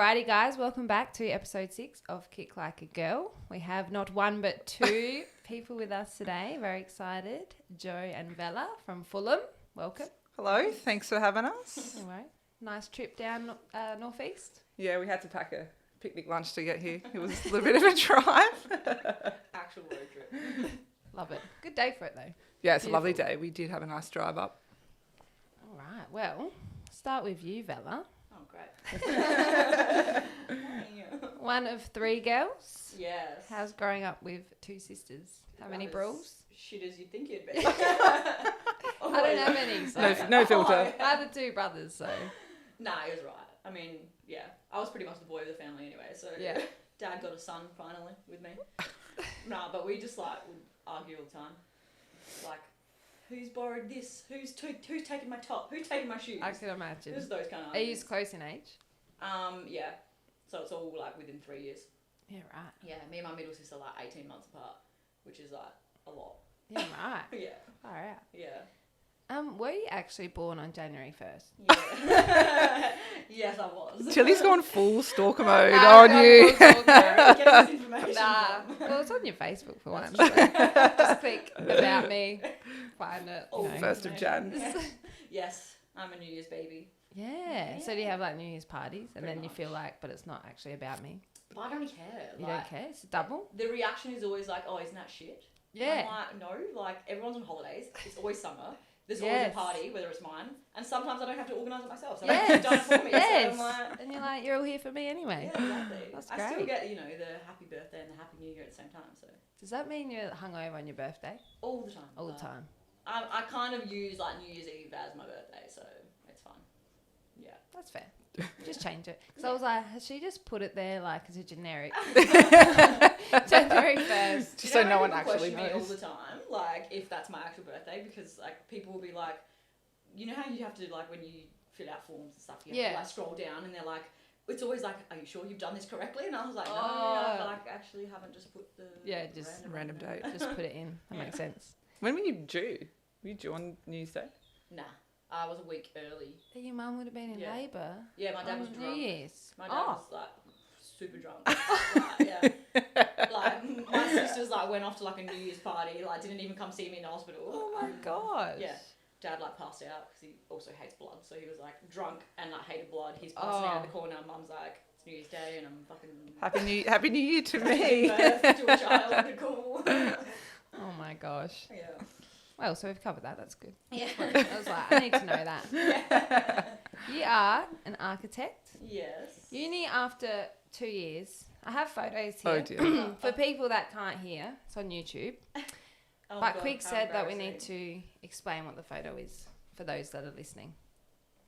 Alrighty, guys, welcome back to episode 6 of Kick Like a Girl. We have not one but two people with us today. Very excited. Joe and Vella from Fulham. Welcome. Hello, thanks for having us. Anyway, nice trip down northeast. Yeah, we had to pack a picnic lunch to get here. It was a little bit of a drive. Actual road trip. Love it. Good day for it though. Yeah, it's a lovely day. We did have a nice drive up. All right, well, start with you, Vella. Oh, great. One of 3 girls. Yes. How's growing up with 2 sisters? How many brawls? Shit as you'd think you'd be. I don't have any, so. No filter. I have the 2 brothers, so. Nah, he was right. I mean, yeah. I was pretty much the boy of the family anyway, so yeah. Dad got a son finally with me. Nah, but we just would argue all the time. Like, who's borrowed this? Who's taken my top? Who's taken my shoes? I can imagine. Just those kind of Are you arguments. close in age? Yeah. So it's all within 3 years. Yeah, right. Yeah, me and my middle sister 18 months apart, which is a lot. Yeah, right. Yeah. All right. Yeah. Were you actually born on January 1st? Yeah. Yes, I was. Tilly's gone full stalker mode on you. Get this information from. Well, it's on your Facebook for one. So just click about me, find it. Oh, 1st of Jan. Yes, I'm a New Year's baby. Yeah. So do you have New Year's parties and Pretty then you much. feel but it's not actually about me? But I don't really care. You don't care? It's a double? The reaction is always oh, isn't that shit? Yeah. I'm no, everyone's on holidays. It's always summer. There's always a party, whether it's mine. And sometimes I don't have to organise it myself. So it's done for me. Yes. So I'm and you're you're all here for me anyway. Yeah, exactly. That's I great. still get, the happy birthday and the happy new year at the same time. So Does that mean you're hungover on your birthday? all the time. All the time. I kind of use New Year's Eve as my birthday, so it's fun. Yeah. That's fair. Just change it. Because I was has she just put it there as a generic? January 1st. Just so no one people actually question me all knows. the time, if that's my actual birthday, because people will be you know how you have to when you fill out forms and stuff, you have to scroll down and they're it's always are you sure you've done this correctly? And I was no, I actually haven't just put the just random date. Just put it in. That makes sense. When were you due? Were you due on New Year's Day? Nah, I was a week early. But your mum would have been in labour. Yeah, my dad was drunk. New Year's. My dad was super drunk. Yeah. My sisters went off to a New Year's party. Didn't even come see me in the hospital. Oh my gosh. Yeah. Dad passed out because he also hates blood, so he was drunk and hated blood. He's passing out in the corner. Mum's it's New Year's Day and I'm fucking Happy New Year to me. birth to a child. Cool. Oh my gosh. Yeah. Well, so we've covered that. That's good. Yeah. I was I need to know that. Yeah. You are an architect. Yes. Uni after 2 years. I have photos here. Oh dear. For people that can't hear, it's on YouTube. Oh But God, Quick how said that we need embarrassing. to explain what the photo is for those that are listening.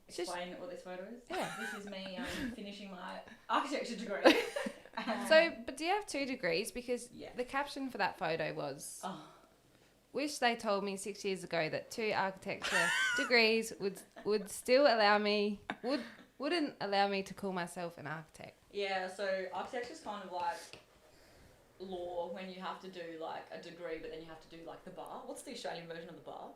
Explain what this photo is. Yeah. This is me finishing my architecture degree. But do you have 2 degrees? Because the caption for that photo was, wish they told me 6 years ago that 2 architecture degrees would still allow me, wouldn't allow me to call myself an architect. Yeah, so architecture is kind of law when you have to do a degree, but then you have to do the bar. What's the Australian version of the bar?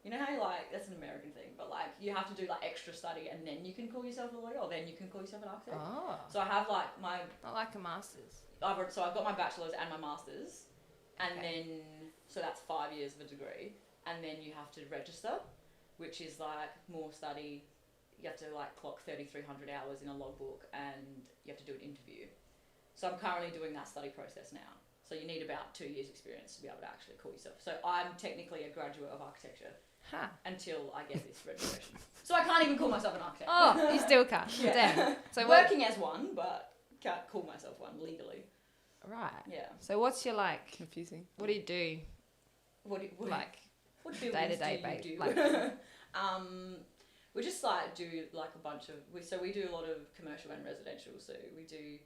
You know how that's an American thing, but you have to do extra study and then you can call yourself a lawyer, or then you can call yourself an architect. Oh. So I have my Not like a master's. I've got my bachelor's and my master's, and then so that's 5 years of a degree, and then you have to register, which is more study. You have to clock 3,300 hours in a logbook, and you have to do an interview. So I'm currently doing that study process now. So you need about 2 years experience to be able to actually call yourself. So I'm technically a graduate of architecture until I get this registration. So I can't even call myself an architect. Oh, you still can't. Yeah. Damn. So working as one, but can't call myself one legally. Right. Yeah. So what's your Confusing. what do you do? What Day-to-day buildings do you do? We just do a bunch of we do a lot of commercial and residential. So we do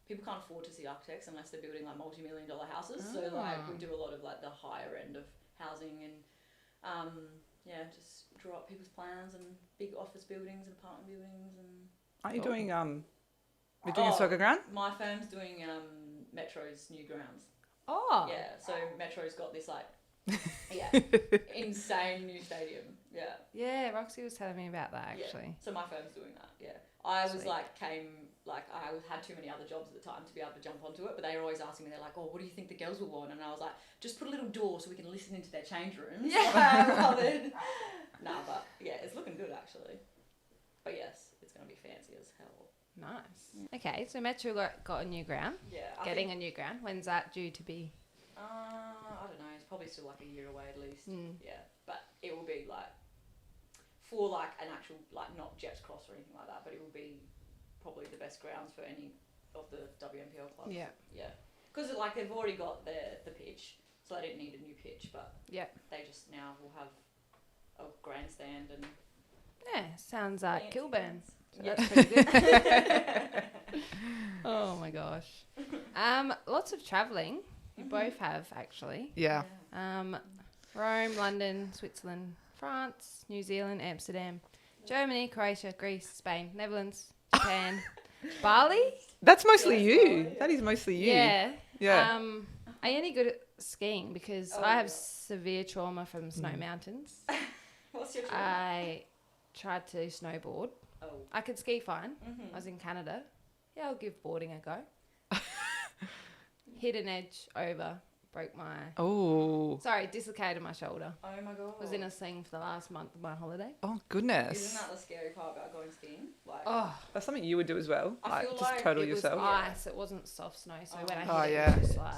people can't afford to see architects unless they're building multi-million-dollar houses. So we do a lot of the higher end of housing and just draw up people's plans and big office buildings and apartment buildings and. Aren't you doing you're doing a soccer ground? My firm's doing Metro's new grounds. Oh. Yeah, so Metro's got this Yeah. Insane new stadium. Yeah. Yeah, Roxy was telling me about that actually. Yeah. So my firm's doing that. Yeah. I was Sweet. I had too many other jobs at the time to be able to jump onto it, but they were always asking me, they're like, oh, what do you think the girls will want? And I was like, just put a little door so we can listen into their change rooms. Yeah. But yeah, it's looking good actually. But yes, it's going to be fancy as hell. Nice. Okay, so Metro got a new ground. Yeah. Getting a new ground. When's that due to be? I don't know. It's probably still like a year away at least. Yeah, but it will be like for like an actual like not Jets Cross or anything like that, but it will be probably the best grounds for any of the WNPL clubs. Yeah. Yeah. Because like they've already got the pitch, so they didn't need a new pitch, but they just now will have a grandstand and sounds like Kilburn. So Yeah. that's pretty good. Oh my gosh. Lots of travelling. You both have actually. Yeah. Rome, London, Switzerland, France, New Zealand, Amsterdam, Germany, Croatia, Greece, Spain, Netherlands, Japan, Bali. That's mostly you. That is mostly you. Yeah. Yeah. Are you any good at skiing? Because I have severe trauma from snow mountains. What's your trauma? I tried to snowboard. Oh. I could ski fine. I was in Canada. Yeah, I'll give boarding a go. Hit an edge over, broke my... Oh. Sorry, dislocated my shoulder. Oh my god. Was in a sling for the last month of my holiday. Oh, goodness. Isn't that the scary part about going skiing? Like, That's something you would do as well. I feel just like total it yourself. was ice. It wasn't soft snow. So when I hit it, yeah. it was just like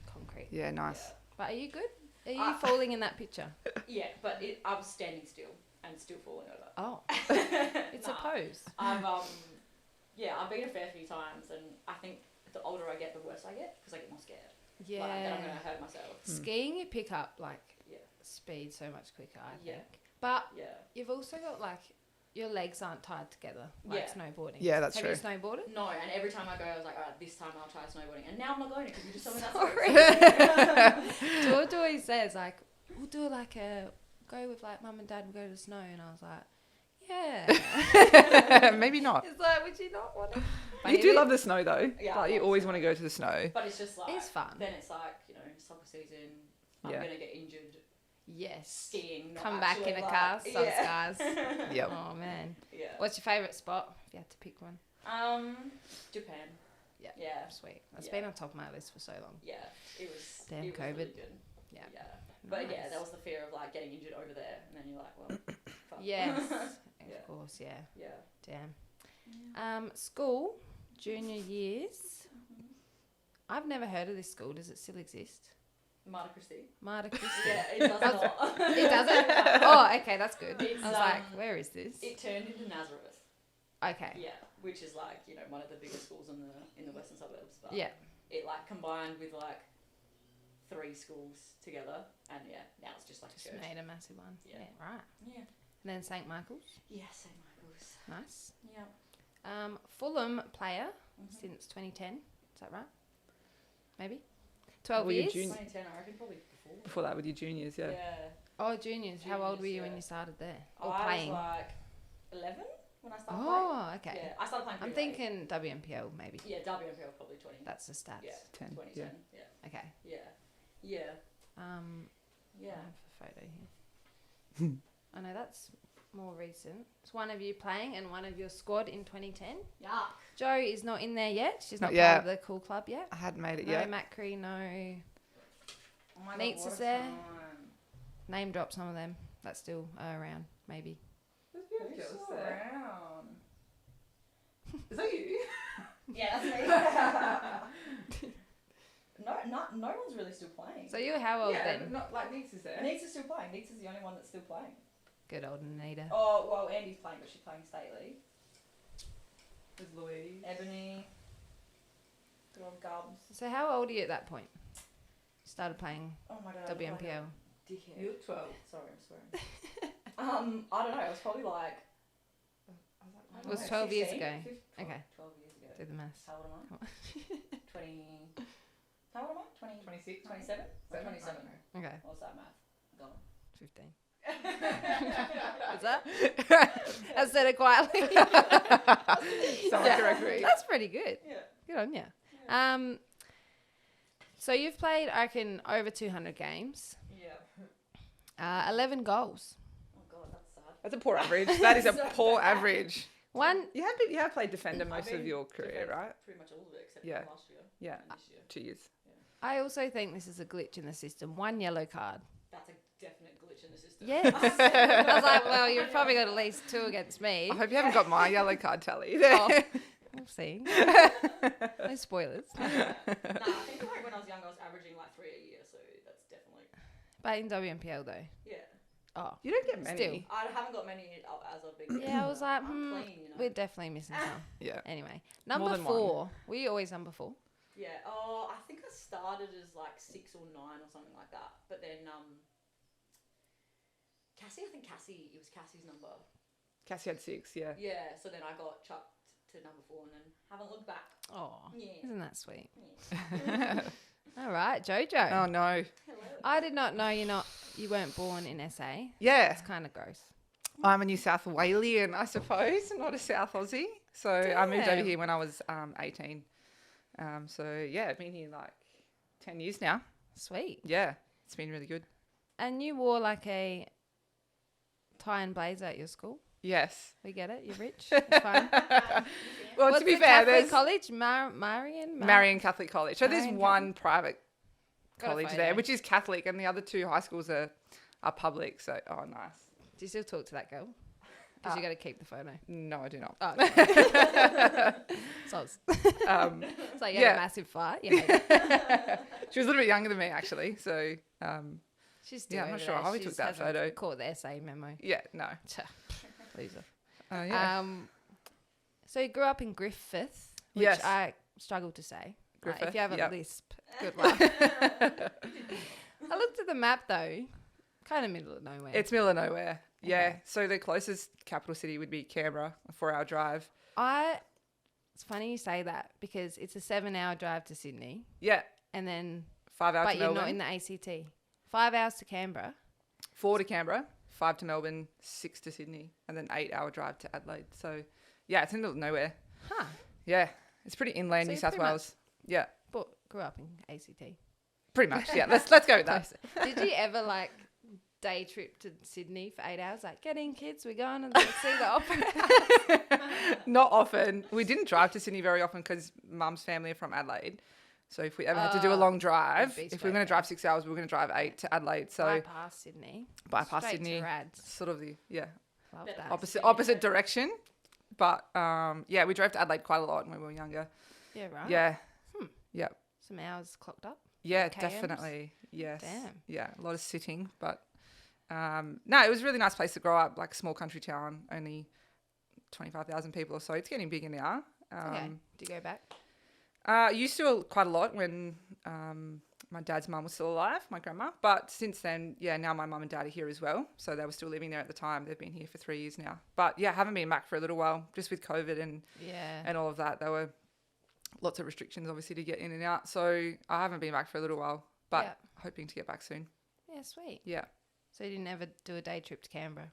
concrete. Yeah, nice. But are you good? Are you falling in that picture? Yeah, but I was standing still and still falling over. Oh. It's a pose. I've been a fair few times, and I think the older I get, the worse I get because I get more scared. Yeah. Like, that I'm gonna hurt myself. Skiing, you pick up like speed so much quicker, I think. But you've also got like your legs aren't tied together like snowboarding. Yeah, that's Have true. you snowboarded? No, and every time I go, I was like, all right, this time I'll try snowboarding, and now I'm not going to because you just told me that's George always says like, we'll do like go with like mum and dad, we'll go to the snow, and I was like, yeah. Maybe not. It's like, would you not want to? You do love the snow though. Yeah, Like you always want to go to the snow. But it's just like It's fun. Then it's like, soccer season. I'm gonna get injured. Yes. Skiing. Not Come back actually, in a like, car, sun scars. Yep. Oh man. Yeah. What's your favourite spot if you had to pick one? Japan. Yeah. Yeah. Sweet. That's been on top of my list for so long. Yeah. It was. Damn it was COVID. really good. Yeah. Yeah. But yeah, there was the fear of like getting injured over there, and then you're like, well, fuck. Yes. Yeah. Of course. Yeah. Yeah. Damn. School, junior years. I've never heard of this school. Does it still exist? Marta Christie. Marta Christie. Yeah, it does not. It doesn't? Oh, okay, that's good. It's, I was like, where is this? It turned into Nazareth. Okay. Yeah, which is like one of the biggest schools in the western suburbs. But Yeah. it like combined with like 3 schools together, and now it's just like Just a church. made a massive one. Yeah. Right. Yeah. And then St. Michael's. Yeah, St. Michael's. Nice. Yeah. Fulham player since 2010. Is that right? Maybe? 12 Were you years? 2010, I reckon probably before. Before that with your juniors, yeah. Oh, juniors. How old Juniors, were you when yeah. you started there? Or I playing? was like 11 when I started playing. Oh, okay. Yeah, I started playing I'm pretty late. thinking WNPL maybe. Yeah, WNPL probably 20. That's the stats. Yeah, 10. 2010. Yeah. Okay. Yeah. Yeah. I have a photo here. I know that's more recent. It's one of you playing and one of your squad in 2010. Yeah. Jo is not in there yet. She's not Not yet. part of the cool club yet. I hadn't made it No yet. Macri, no. Oh my Neats God, what is a there. time. Name drop some of them. That's still around, maybe. Who's still around? Is that you? Yeah, that's me. No one's really still playing. So you're how old then? not like Neats is there. Neats is still playing. Neats is the only one that's still playing. Good old Anita. Oh, well, Andy's playing, but she's playing State League. There's Louise. Ebony. Good old Gubs. So how old are you at that point? Started playing Oh my God. WNPL. Dickhead. You look 12. Sorry, I'm swearing. I don't know. It was probably like. It was 12 years ago. 15, Okay. 12 years ago. Do the maths. How old am I? 20. How old am I? 20. 26. 27? Or 27. Okay. What's that math? Go on. 15. Is that? I said it quietly. Someone correct me. That's pretty good. Yeah. Good on you. So you've played, I reckon, over 200 games. Yeah. 11 goals. Oh God, that's sad. That's a poor average. That is a poor average. One. You have played defender most of your career, right? Pretty much all of it except Yeah. for last year Yeah. and this year. 2 years. I also think this is a glitch in the system. 1 yellow card. That's a definite glitch in the system. Yes. I was like, well, you've probably got at least 2 against me. I hope you haven't got my yellow card tally. Oh, we'll see. No spoilers. Nah, I think like when I was young, I was averaging like 3 a year, so that's definitely But in WMPL though. yeah. Oh. You don't get many. Still. I haven't got many as I've been. Yeah, I was like, I'm clean, you know. we're definitely missing some. Yeah. Anyway, More number than one. 4. Were you always number 4? Yeah. Oh, I think I started as like 6 or 9 or something like that. But then Cassie, it was Cassie's number. Cassie had 6, yeah. Yeah. So then I got chucked to number 4 and then haven't looked back. Oh, Yeah. isn't that sweet? Yeah. All right, Jojo. Oh, no. Hello. I did not know you weren't born in SA. Yeah. It's kind of gross. I'm a New South Walian, I suppose, not a South Aussie. So I moved over Damn. here when I was 18. So, yeah, I've been here like 10 years now. Sweet. Yeah, it's been really good. And you wore like a tie and blazer at your school. Yes. We get it. You're rich. It's fine. Well, What's to be the fair, Catholic there's college? Marian? Marian Catholic College. So there's Marian one private Got a college photo. there, which is Catholic, and the other 2 high schools are public. So, oh, nice. Do you still talk to that girl? Because you got to keep the photo. No, I do not. Oh, okay. Soz. It's like you had yeah. a massive fight. You know. She was a little bit younger than me, actually. So, She's still yeah, I'm not over sure there. how we She took just that hasn't photo. Caught the essay memo. Yeah, no. Loser. Yeah. So you grew up in Griffith, which Yes. I struggle to say. Griffith, If you have a yep. lisp, good luck. I looked at the map though, kind of middle of nowhere. It's middle of nowhere. Yeah. Okay. So the closest capital city would be Canberra, a 4-hour drive. It's funny you say that because it's a 7-hour drive to Sydney, Yeah. and then 5 hours but to you're Melbourne. not in the ACT. 5 hours to Canberra. 4 to Canberra, 5 to Melbourne, 6 to Sydney, and then 8-hour drive to Adelaide. So, yeah, it's in the middle of nowhere. Huh. Yeah. It's pretty inland So New you're South pretty Wales. Yeah. But grew up in ACT. Pretty much. Yeah. Let's go with that. Did you ever like day trip to Sydney for 8 hours? Like, get in, kids, we're going to see the opera. Not often. We didn't drive to Sydney very often because Mum's family are from Adelaide. So if we ever had to do a long drive, it'd be if we straight were going to there. drive 6 hours, we were going to drive 8 to Adelaide. So Bypass Sydney. bypass Straight Sydney, to Rads. sort of the Love Better. that. opposite direction. But yeah, we drove to Adelaide quite a lot when we were younger. Yeah, right. Yeah, Some hours clocked up. yeah, KMs? definitely. Yes. Damn. Yeah, a lot of sitting, but no, it was a really nice place to grow up. Like small country town, only 25,000 people or so. It's getting bigger now. Okay. Do you go back? Used to quite a lot when my dad's mum was still alive, my grandma. But since then, yeah, now my mum and dad are here as well. So they were still living there at the time. They've been here for 3 years now. But yeah, haven't been back for a little while, just with COVID and all of that. There were lots of restrictions, obviously, to get in and out. So I haven't been back for a little while, but Yeah. hoping to get back soon. Yeah, sweet. Yeah. So you didn't ever do a day trip to Canberra?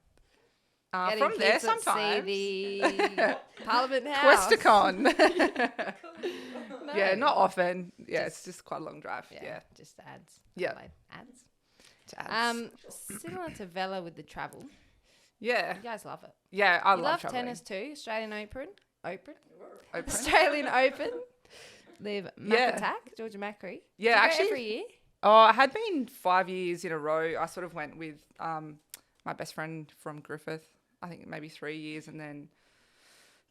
From there, kids that sometimes. See the Parliament House. Questacon. No. Yeah, not often. Yeah, Just- it's just quite a long drive. Yeah. Just ads. Yeah. Adelaide Ads. To ads. Similar to Vella with the travel. Yeah. You guys love it. Yeah, I You love love traveling. tennis too. Australian Open. Open? Australian Open. Live Mac Yeah. Attack, Georgia Macri. Yeah, Do you go actually- every year. Oh, I had been 5 years in a row. I sort of went with my best friend from Griffith, I think maybe 3 years, and then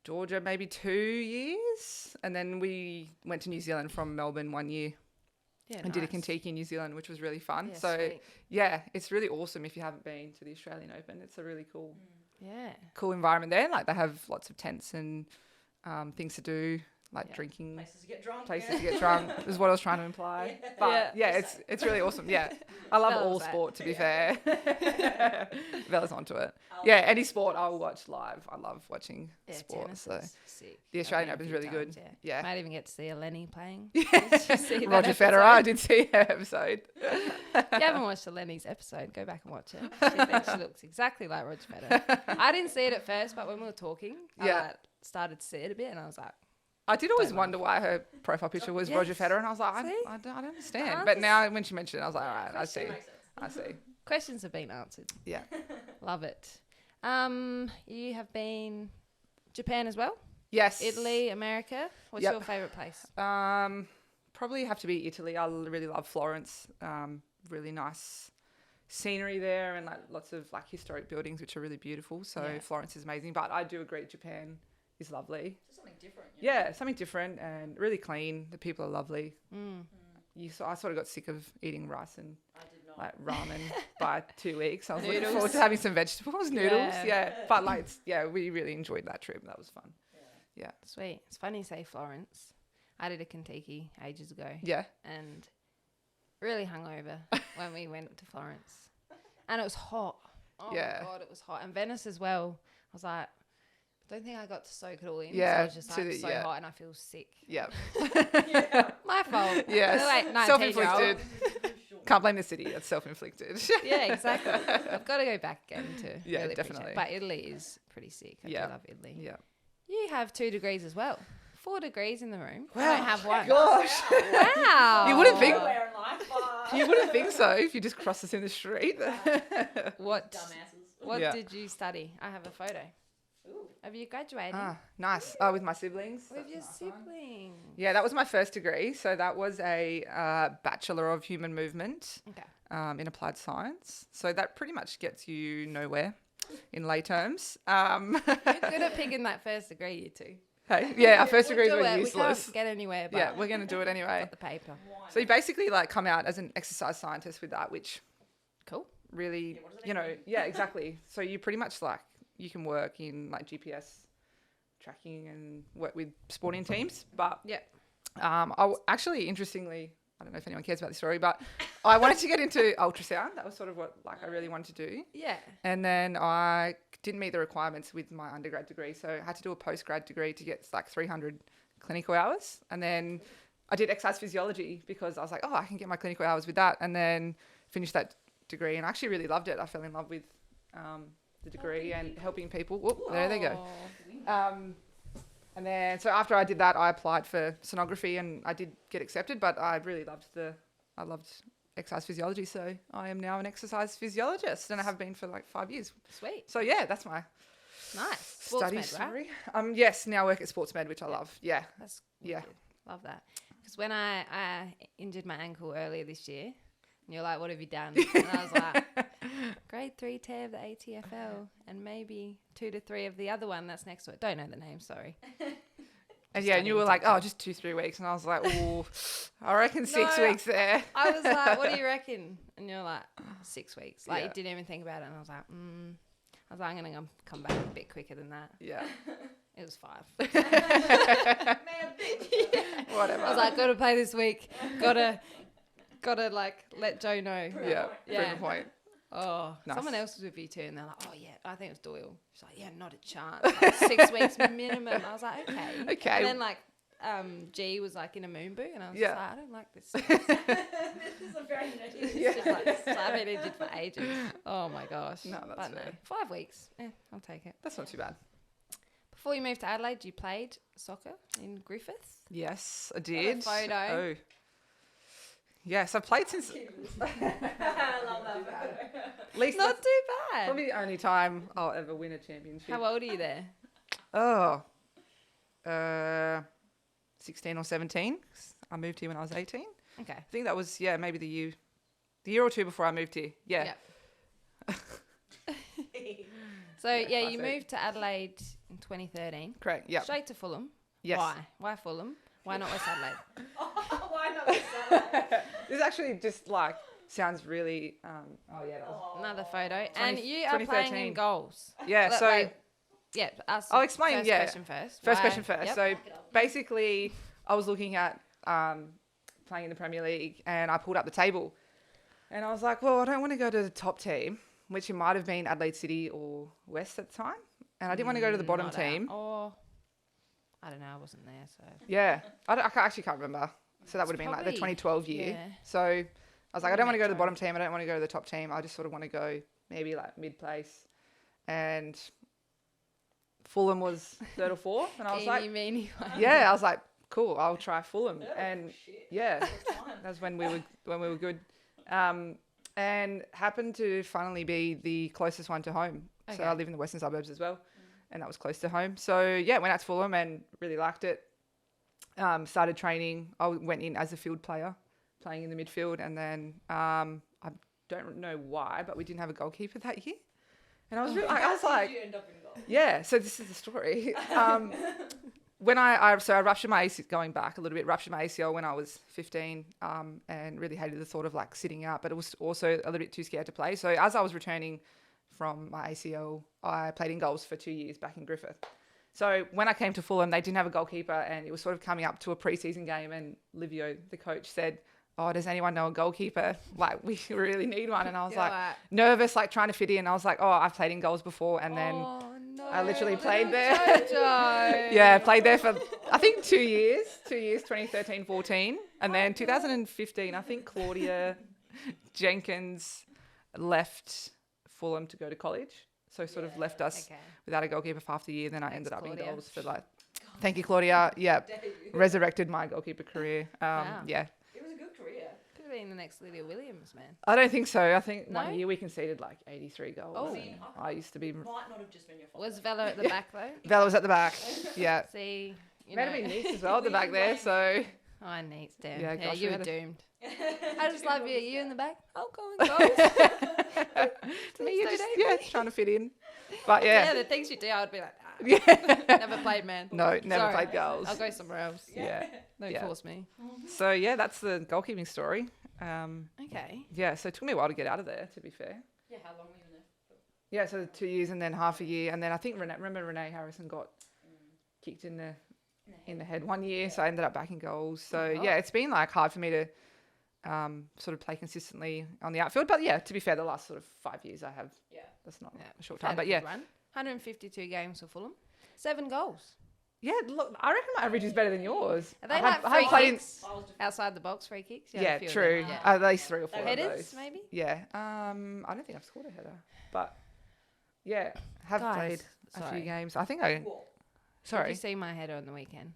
Georgia maybe 2 years. And then we went to New Zealand from Melbourne 1 year Yeah, and did a Kentucky in New Zealand, which was really fun. Yeah, so, sweet. yeah, it's really awesome if you haven't been to the Australian Open. It's a really cool environment there. Like they have lots of tents and things to do, like Yeah. drinking. Places to get drunk. Places to get drunk is what I was trying to imply. But yeah, it's really awesome. Yeah. I love Bella's all that. sport, to be fair. Bella's onto it. Yeah, any sport I'll watch live. I love watching sport. tennis So is sick. the I've Australian been a Open's few really good. times, Yeah. Might even get to see Eleni playing. Yeah. Roger Federer, I did see her episode. If you haven't watched Eleni's episode, go back and watch it. She thinks she looks exactly like Roger Federer. I didn't see it at first, but when we were talking, I started to see it a bit, and I was like, I did always Don't wonder why her profile picture was Roger Yes. Federer, and I was like, See? I don't understand. But now when she mentioned it, I was like, all right, I see. Makes sense. I see. questions have been answered. Yeah. Love it. You have been Japan as well? Yes. Italy, America. What's Yep. your favourite place? Probably have to be Italy. I really love Florence. Really nice scenery there and like lots of like historic buildings which are really beautiful. So Yeah. Florence is amazing. But I do agree Japan is lovely. Just something different. Yeah, something different and really clean. The people are lovely. Mm. I sort of got sick of eating rice and I did not. like ramen by 2 weeks. I was looking Noodles. forward to having some vegetables, noodles. Yeah. Yeah. But like, we really enjoyed that trip. That was fun. Sweet. It's funny you say Florence. I did a Kentucky ages ago Yeah. and really hungover when we went to Florence. And it was hot. Oh Yeah. my God, it was hot. And Venice as well. I was like, I don't think I got to soak it all in. Yeah, So I was just to like the- so yeah. hot and I feel sick. Yeah. My fault. Yes. Like 19-year-old. Self-inflicted. Can't blame the city. That's self-inflicted. Yeah, exactly. I've got to go back again to Yeah, really appreciate definitely. it. But Italy is pretty sick. I Yeah. do love Italy. Yeah. You have 2 degrees as well. 4 degrees in the room. I Wow. don't have one. Gosh. Wow. You wouldn't think- Nowhere in life, but- You wouldn't think so if you just cross us in the street. What Dumbasses. Yeah. did you study? I have a photo. Ooh. Have you graduated? Nice. With my siblings. With That's your nice one. sibling. Yeah, that was my first degree. So that was a Bachelor of Human Movement Okay. in Applied Science. So that pretty much gets you nowhere in lay terms. You're good at picking that first degree, you two. Hey, yeah, our first We'll degrees do were it. We useless. can't get anywhere, but Yeah, we're going to do it anyway. got the paper. So you basically like come out as an exercise scientist with that, which Cool. really, Yeah, what does that you know, mean? yeah, exactly. So you pretty much like, you can work in like GPS tracking and work with sporting teams. But Yep. actually, interestingly, I don't know if anyone cares about this story, but I wanted to get into ultrasound. That was sort of what like I really wanted to do. Yeah. And then I didn't meet the requirements with my undergrad degree. So I had to do a postgrad degree to get like 300 clinical hours. And then I did exercise physiology because I was like, oh, I can get my clinical hours with that. And then finished that degree and I actually really loved it. I fell in love with the degree and helping people. Whoop, there they go. And then, so after I did that, I applied for sonography and I did get accepted, but I really loved exercise physiology. So I am now an exercise physiologist and I have been for like 5 years. Sweet. So yeah, that's my Nice. Sports study med, right? story. Yes, now I work at Sports Med, which I love. Yeah. That's Yeah. wicked. Love that. Because when I injured my ankle earlier this year, and you're like, what have you done? And I was like, grade 3 tear of the ATFL and maybe 2 to 3 of the other one that's next to it. Don't know the name, sorry. And yeah, and you were like, oh, just 2-3 weeks. And I was like, oh, I reckon 6 No. weeks there. I was like, what do you reckon? And you're like, 6 weeks. Like, Yeah. you didn't even think about it. And I was like, I was like, I'm going to come back a bit quicker than that. Yeah. It was 5. Whatever. I was like, got to play this week. Gotta like let Joe know. yeah, Yeah. prove a point. Oh, Nice. someone else was with you too, and they're like, "Oh yeah, I think it was Doyle." She's like, "Yeah, not a chance. Like, 6 weeks minimum." I was like, "Okay." Okay. And then like, G was like in a moon boot, and I was Yeah. just like, "I don't like this." This is a very negative. It's just like, so I've been injured for ages. Oh my gosh. No, that's but no, fair. 5 weeks. I'll take it. That's not too bad. Before you moved to Adelaide, you played soccer in Griffith. Yes, I did. photo. Oh. Yes, I've played since I love that photo. at least Not that's too bad. probably the only time I'll ever win a championship. How old are you there? Oh, 16 or 17. 'Cause I moved here when I was 18. Okay. I think that was, maybe the year or two before I moved here. Yeah. Yep. So yeah, you classic. moved to Adelaide in 2013. Correct. Yeah. Straight to Fulham. Yes. Why? Why Fulham? Why not West Adelaide? Why not this Saturday? This actually just like sounds really, oh yeah. That was, Another photo. And you are playing 2013. in goals. yeah. Let- So wait. Yeah, ask I'll explain, First yeah. question first. first Why- question first. Yep. So basically I was looking at playing in the Premier League and I pulled up the table and I was like, well, I don't want to go to the top team, which it might have been Adelaide City or West at the time. And I didn't want to go to the bottom Not team. out. Or I don't know. I wasn't there, so Yeah. Actually can't remember. So that would have been like the probably- 2012 year. yeah. So I was like, I don't want to go to the Metro. bottom team. I don't want to go to the top team. I just sort of want to go maybe like mid-place. And Fulham was third or fourth. And I was like, Eeny, meeny, miny. yeah, I was like, cool, I'll try Fulham. Oh, And shit. yeah, Good time. that's when we were good. and happened to finally be the closest one to home. So Okay. I live in the western suburbs as well, and that was close to home. So yeah, went out to Fulham and really liked it. Started training. I went in as a field player, playing in the midfield, and then I don't know why, but we didn't have a goalkeeper that year. And I was really, I was like, Did you end up in goal? yeah. So this is the story. When I ruptured my ACL, going back a little bit, ruptured my ACL when I was 15, and really hated the thought of like sitting out, but it was also a little bit too scared to play. So as I was returning from my ACL, I played in goals for 2 years back in Griffith. So when I came to Fulham, they didn't have a goalkeeper, and it was sort of coming up to a pre-season game, and Livio, the coach, said, "Oh, does anyone know a goalkeeper? Like, we really need one." And I was like nervous, like trying to fit in. I was like, "Oh, I've played in goals before," and then I literally played there. Yeah, played there for I think 2 years, 2013, 14, and then 2015. I think Claudia Jenkins left Fulham to go to college, so sort of left us without a goalkeeper for half the year. Then I ended up in goals for like. Thank you, Claudia. Yeah, resurrected my goalkeeper career. Wow. Yeah. It was a good career. Could have been the next Lydia Williams, man. I don't think so. I think No? 1 year we conceded like 83 goals. Oh. And I used to be. Might not have just been your fault. Was Vella at the back though? Bella was at the back. Yeah. See, you Might know. have been Nice as well at the back there. So Oh, neat, damn. Yeah, Yeah, gosh, you we were had a- doomed. I just love you. You in the back? I'll go and go. me, you're just trying to fit in. But yeah, the things you do, I would be like, ah, yeah. never played, man. No, never Sorry. played goals. I'll go somewhere else. Yeah. Don't Yeah. force me. So yeah, that's the goalkeeping story. Okay. Yeah. So it took me a while to get out of there. To be fair. Yeah, how long were you in there? Yeah. So 2 years and then half a year, and then I think Renee Harrison got kicked in the head 1 year, so I ended up back in goals. So yeah, it's been like hard for me to sort of play consistently on the outfield. But yeah, to be fair, the last sort of 5 years I have. Yeah. That's not a short Had time, a but good yeah, run. 152 games for Fulham. 7 goals. yeah. Look, I reckon my average is better than yours. Are they I like have free played in- kicks? Outside the box free kicks? You had Yeah, a few of true. them. Yeah. At least 3 or 4 of Headers, those. maybe? Yeah. I don't think I've scored a header, but yeah, have Guys, played a sorry. few games. I think I. Did Sorry. you see my header on the weekend?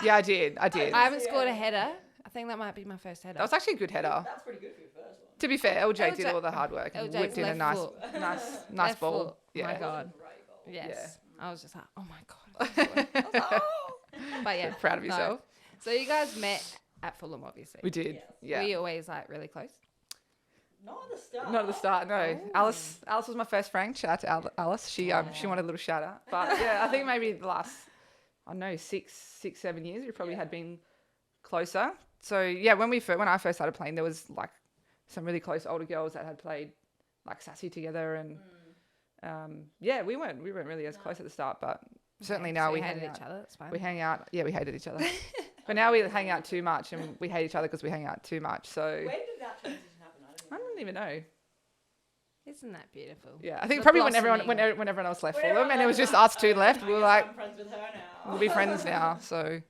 Yeah, I did. I haven't scored a header. I think that might be my first header. That was actually a good header. That's pretty good for your first one. To be fair, LJ did LJ all the hard work and LJ's whipped in a left nice, foot. nice Left ball. foot. Yeah. My God. Great goal. Yes. I was just like, oh my God. But yeah. Proud of no. yourself. So you guys met at Fulham, obviously. We did. Yes. Yeah. Were you always like really close? Not at the start. Not at the start, no. Alice was my first friend. Shout out to Alice. She wanted a little shout out. But yeah, I think maybe the last, I don't know, 7 years we probably had been closer. So yeah, when I first started playing, there was like some really close older girls that had played like Sassy together, and yeah, we weren't really as close at the start, but certainly now so we you hang hated out. each other. That's fine. We hang out. Yeah, we hated each other. But now we hang out too much, and we hate each other because we hang out too much. So When did that transition happen? I don't even know. Isn't that beautiful? Yeah, I think The probably when everyone else left When Fulham, and it was just everyone us two left, we were like, I'm friends with her now. we'll be friends now. So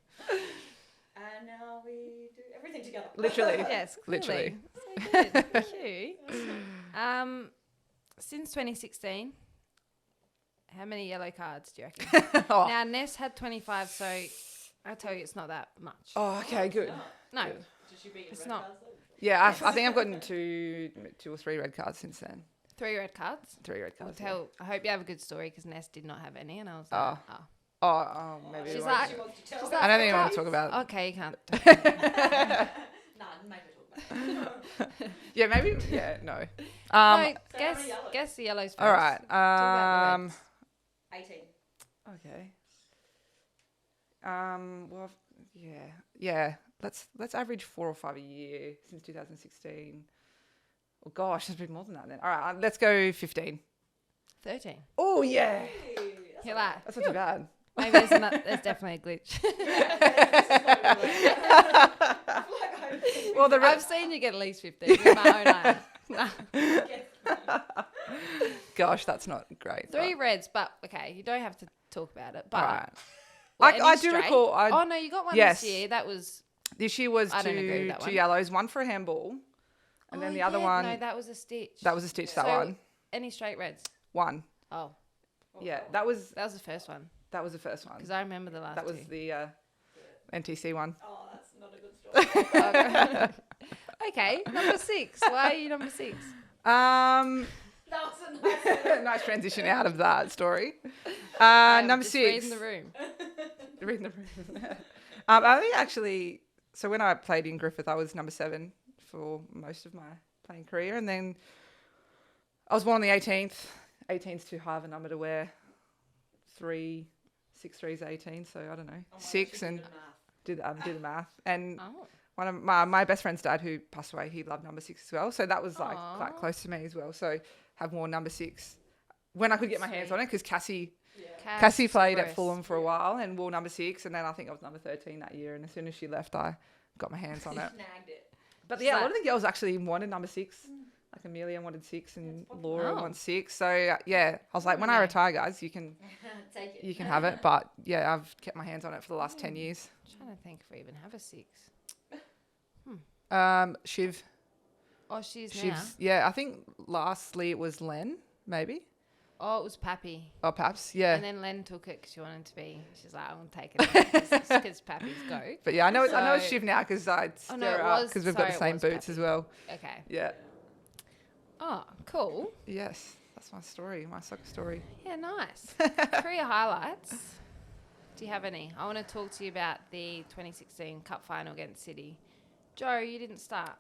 And now we do everything together. literally, Yes, Literally. clearly. So good. Cute. Since 2016, how many yellow cards do you reckon? oh. Now, Ness had 25, so I tell you, it's not that much. Oh, okay, good. No, Good. Did she beat It's red not. cards, though? Yeah, I think I've gotten two or three red cards since then. 3 red cards. 3 red I'll cards. tell. I hope you have a good story because Ness did not have any, and I was like, Oh. oh. Oh, maybe. She's we like- won't. She wants to tell. she's I don't think I want to talk about it. Okay, you can't. Nah, make her talk about it. Yeah, maybe. Yeah, no. No, So how many yellows? guess the yellows first. All right. about the reds. 18. Okay. Well, yeah. Let's average 4 or 5 a year since 2016. Oh gosh, it's been more than that then. All right, let's go 15. 13. Oh yeah, Hey, that's You're not like, that's not too bad. maybe there's definitely a glitch. Well, the I've seen you get at least 15 with my own eyes. gosh, that's not great. 3 reds, but okay, you don't have to talk about it. But All right. were any I do straight? recall. Oh no, you got one Yes. this year. That was. This year was I don't agree with two that one. yellows, one for a handball, and then the other one. No, that was a stitch. That was a stitch. That So- one. Any straight reds? One. Oh, Yeah, that was that was the first one the first one. because I remember the last. That was two. the NTC one. Oh, that's not a good story. Okay, number 6. Why are you number 6? That was a nice. Nice transition out of that story. Number Just 6. reading the room. Reading the room. I think actually, so when I played in Griffith, I was number 7 for most of my playing career, and then I was born on the 18th. 18's too high of a number to wear. 6 3's 18, so I don't know. 6 and do the math. And one of my best friend's dad, who passed away, he loved number 6 as well. So that was like quite close to me as well. So have worn number 6 when I could get my hands on it, because Cassie played at Fulham for a while and wore number 6, and then I think I was number 13 that year. And as soon as she left, I got my hands on it. Snagged it. But yeah, a lot of the girls actually wanted number 6. Like Amelia wanted 6 and Laura wants 6. So yeah, I was like, when I retire, guys, you can take it. You can have it. But yeah, I've kept my hands on it for the last 10 years. I'm trying to think if we even have a 6. Shiv. Oh, she's now. Shiv's, yeah, I think lastly it was Len, maybe. Oh, it was Pappy. Oh, perhaps, yeah. And then Len took it because she wanted to be. She's like, I won't take it because Pappy's go. But yeah, I know it's Shiv now because I stir her up because we've got the same boots Pappy. as well. Okay. Yeah. Oh, cool. Yes, that's my story, my soccer story. Yeah, nice. Career highlights. Do you have any? I want to talk to you about the 2016 Cup final against City. Joe, you didn't start.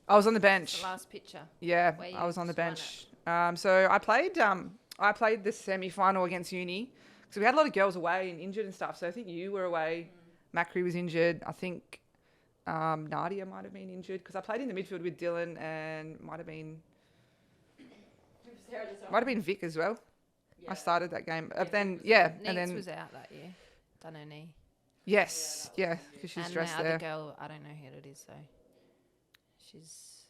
I was on the bench. That's the last picture. Yeah, I was on the bench. So I played the semi-final against Uni. So we had a lot of girls away and injured and stuff. So I think you were away. Macri was injured. I think Nadia might have been injured because I played in the midfield with Dylan and might have been Vic as well. Yeah. I started that game. Then and then was out that year. Done her knee. Yes, yeah, because she's dressed there. And there. the other girl, I don't know who it is, so she's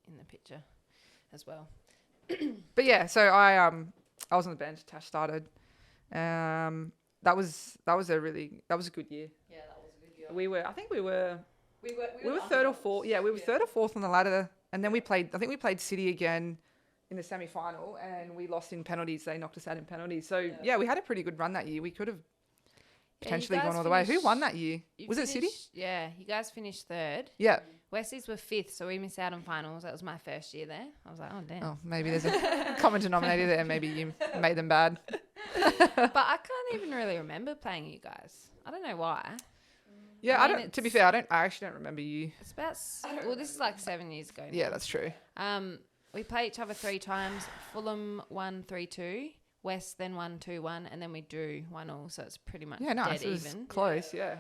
in the picture as well. But yeah, so I was on the bench. Tash started. That was a good year. Yeah, that was a good year. We were third or fourth. Yeah, we were third or fourth on the ladder, and then we played City again in the semi-final, and we lost in penalties. They knocked us out in penalties. So yeah, we had a pretty good run that year. We could have potentially gone all the way. Who won that year? Was it City? Yeah, you guys finished third. Yeah. Westies were 5th, so we missed out on finals. That was my first year there. I was like, oh, damn. Oh, maybe there's a common denominator there. Maybe you made them bad. But I can't even really remember playing you guys. I don't know why. Yeah, I don't. To be fair, I actually don't remember you. It's about. Well, this is like 7 years ago now. Yeah, that's true. We played each other 3 times. Fulham won 3-2. West then won 2-1, and then we drew 1-1. So it's pretty much dead it was even. Close, yeah.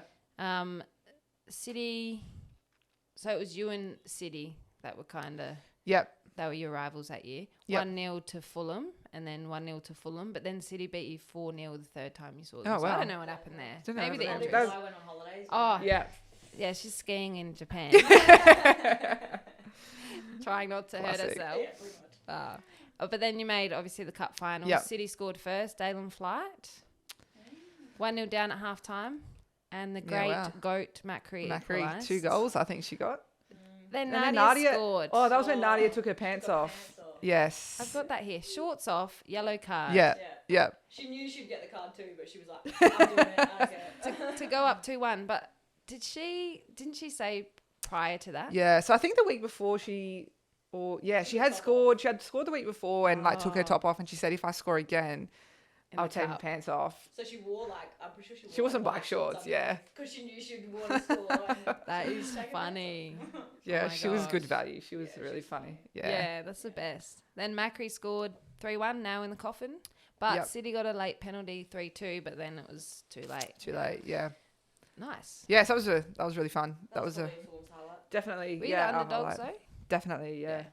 City. So it was you and City that were kind of. Yep. They were your rivals that year. Yep. 1-0 to Fulham, and then 1-0 to Fulham. But then City beat you 4-0 the third time you saw them. Oh, so wow. I don't know what happened there. Maybe the injuries. I went on holidays. Oh, yeah. Yeah, she's skiing in Japan. Trying not to hurt herself. Yeah, pretty much. But then you made, obviously, the cup final. Yep. City scored first, Dalen Flight. 1-0 down at halftime. And the great GOAT, Macri equalised. 2 goals, I think she got. Then Nadia scored. Oh, that was when Nadia took her pants off. Yes. I've got that here. Shorts off, yellow card. Yeah. She knew she'd get the card too, but she was like, I'm doing it. I don't care. to go up 2-1. But didn't she say prior to that? Yeah, so I think the week before she had scored. She had scored the week before and took her top off, and she said, if I score again, I'll take my pants off. So she wore I'm pretty sure she wore some black shorts, yeah. Because she knew she'd want to score. That is funny. Yeah, she was good value. She was really funny. Yeah, that's the best. Then Macri scored 3-1, now in the coffin. But City got a late penalty, 3-2, but then it was too late. Too late, yeah. Nice. Yeah, so that was really fun. That was definitely, Were you the underdogs though? Definitely, yeah.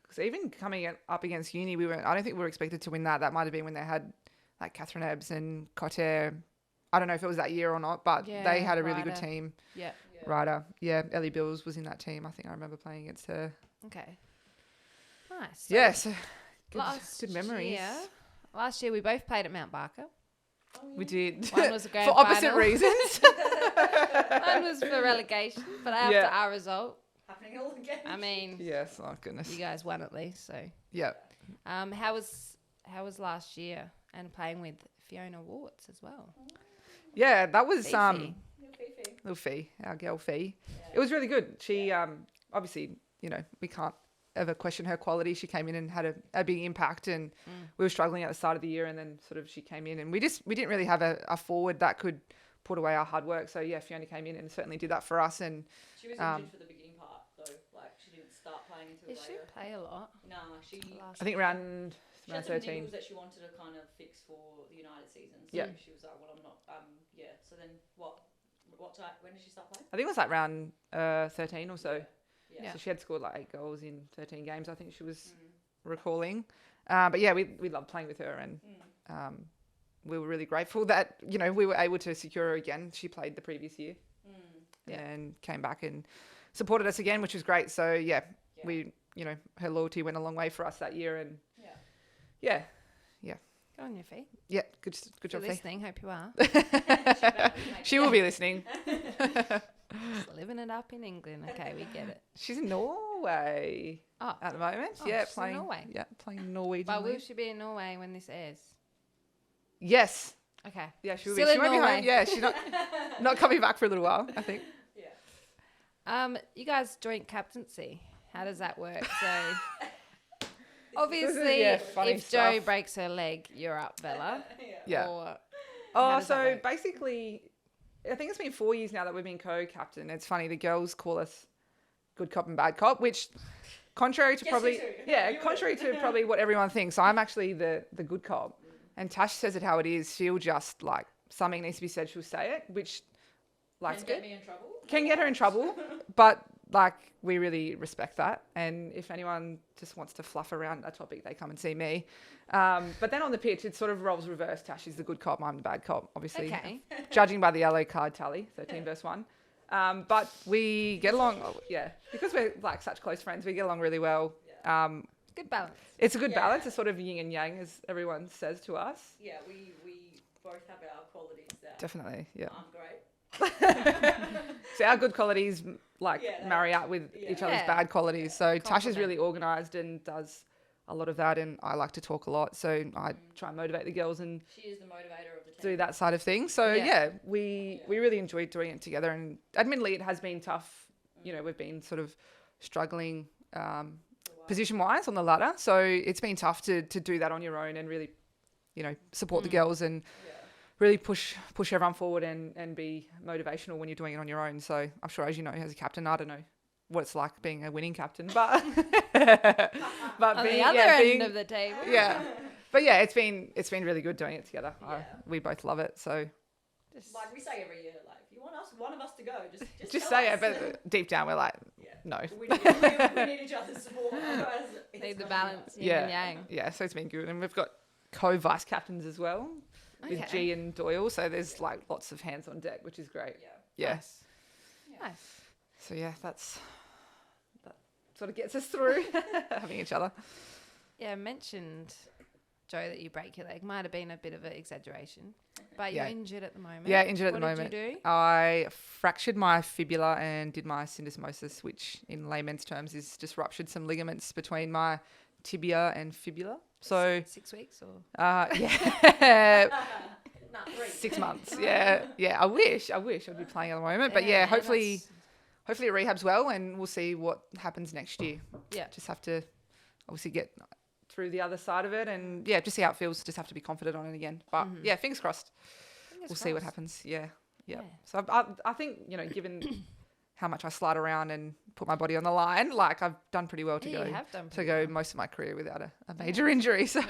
Because even coming up against Uni, I don't think we were expected to win that. That might have been when they had like Catherine Ebbs and Cotter. I don't know if it was that year or not, but they had a really good team. Yeah. Ryder. Yeah, Ellie Bills was in that team. I think I remember playing against her. Okay. Nice. So yeah, so good memories. Last year we both played at Mount Barker. We did. One was a grand for opposite final. reasons. One was for relegation, but after our result, happening all again. I mean, yes, oh goodness, you guys won at least, so yeah. How was last year and playing with Fiona Warts as well? Yeah, that was Fifi. little Fee, our girl Fee. Yeah. It was really good. She obviously, we can't ever question her quality. She came in and had a big impact, and we were struggling at the start of the year, and then sort of she came in, and we didn't really have a forward that could put away our hard work. So yeah, Fiona came in and certainly did that for us. And she was injured for the beginning part though. Like she didn't start playing until Did later. she play a lot? Nah, she. I think around She had some 13. niggles that she wanted to kind of fix for the United season. So Yeah. she was like, well, I'm not. Yeah. So then what time? When did she start playing? I think it was like round 13 or so. Yeah. So she had scored like 8 goals in 13 games. I think she was recalling. But yeah, we loved playing with her, and we were really grateful that we were able to secure her again. She played the previous year and came back and supported us again, which was great. So yeah. We her loyalty went a long way for us that year, and yeah. Go on your feet. Yeah, good If job, you're Fee. listening, hope you are. She will be listening. Just living it up in England. Okay, we get it. She's in Norway at the moment. Oh, yeah, she's in playing Norway. Yeah, playing Norwegian. But will league. she be in Norway when this airs? Yes. Okay. Yeah, she will Still be. in She won't be Norway. home. Yeah, she's not coming back for a little while, I think. You guys joint captaincy. How does that work? So obviously, funny if Joe stuff. breaks her leg, you're up, Bella. Yeah. Or how Oh, does that so work? basically, I think it's been 4 years now that we've been co-captain. It's funny, the girls call us good cop and bad cop, which contrary to probably what everyone thinks, I'm actually the good cop. And Tash says it how it is. She'll just like something needs to be said, she'll say it, which like Can get me in trouble. can get her in trouble, but like we really respect that. And if anyone just wants to fluff around a topic, they come and see me. But then on the pitch, it sort of roles reverse. Tash is the good cop, I'm the bad cop, obviously. Okay. Judging by the yellow card tally, 13 versus 1. But we get along, because we're like such close friends, we get along really well. Good balance. It's a good balance. It's sort of yin and yang, as everyone says to us. Yeah, we both have our qualities that Definitely, yeah. I'm great. So our good qualities marry up with each other's Yeah. bad qualities. So Tash is Compliment. really organised and does a lot of that, and I like to talk a lot. So I try and motivate the girls and She is the motivator of the team. do that side of things. So Yeah. we really enjoyed doing it together. And admittedly, it has been tough. We've been sort of struggling position wise on the ladder. So it's been tough to do that on your own and really, support the girls and really push everyone forward and be motivational when you're doing it on your own. So I'm sure, as you know, as a captain, I don't know what it's like being a winning captain, but but On being, the other end of the table. but it's been really good doing it together. Yeah. We both love it. So Like we say every year, like if you want one of us to go, just tell say us. it, but deep down we're like, no. We need each other's support. Otherwise it's Need the not balance, yin Yeah. and yang. Yeah, so it's been good. And we've got co-vice captains as well with Okay. G and Doyle. So there's like lots of hands on deck, which is great. Yeah. Yes. Nice. So yeah, that sort of gets us through having each other. Yeah, I mentioned, Joe, that you break your leg. Might have been a bit of an exaggeration, but you're Yeah. injured at the moment. Yeah, injured at the What moment. did you do? I fractured my fibula and did my syndesmosis, which in layman's terms is just ruptured some ligaments between my tibia and fibula. So 6 weeks or? yeah. Nah, 3. 6 months. Yeah. I wish I'd be playing at the moment. But yeah, hopefully it rehabs well and we'll see what happens next year. Yeah. Just have to obviously get through the other side of it and just see how it feels. Just have to be confident on it again. But yeah, fingers crossed. We'll see what happens. Yeah. So I think, given how much I slide around and put my body on the line, like I've done pretty well to Yeah, go you have done to pretty go well. most of my career without a major injury. So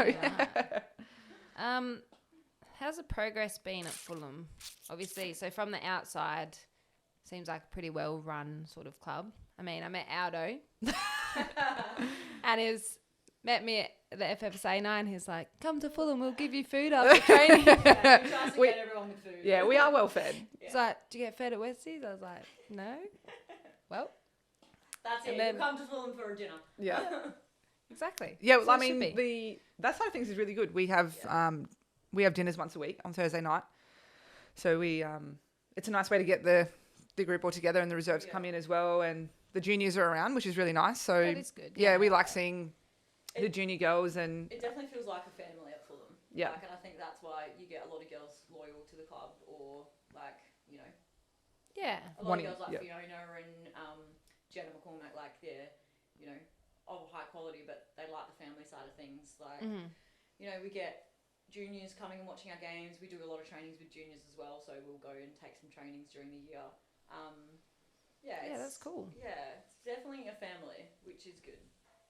How's the progress been at Fulham? Obviously, so from the outside, seems like a pretty well-run sort of club. I mean, I met Aldo, and he's met me at the FFSA 9. He's like, "Come to Fulham, we'll give you food after training." Yeah, he tries to get everyone with food. yeah, we are well fed. He's like, "Do you get fed at Westies?" I was like, "No." Well, That's And it. then- We'll come to Fulham for a dinner. Yeah. exactly. Yeah, So well, I it should mean, be. that side of things is really good. We have dinners once a week on Thursday night. So it's a nice way to get the group all together and the reserves come in as well, and the juniors are around, which is really nice. So That is good. yeah, we like seeing the junior girls and It definitely feels like a family at Fulham. Yeah. Like, and I think that's why you get a lot of girls loyal to the club or Yeah. A lot of girls like Fiona and Jenna McCormack, like they're, you know, of high quality, but they like the family side of things. Like, you know, we get juniors coming and watching our games. We do a lot of trainings with juniors as well, so we'll go and take some trainings during the year. Yeah, that's cool. Yeah, it's definitely a family, which is good.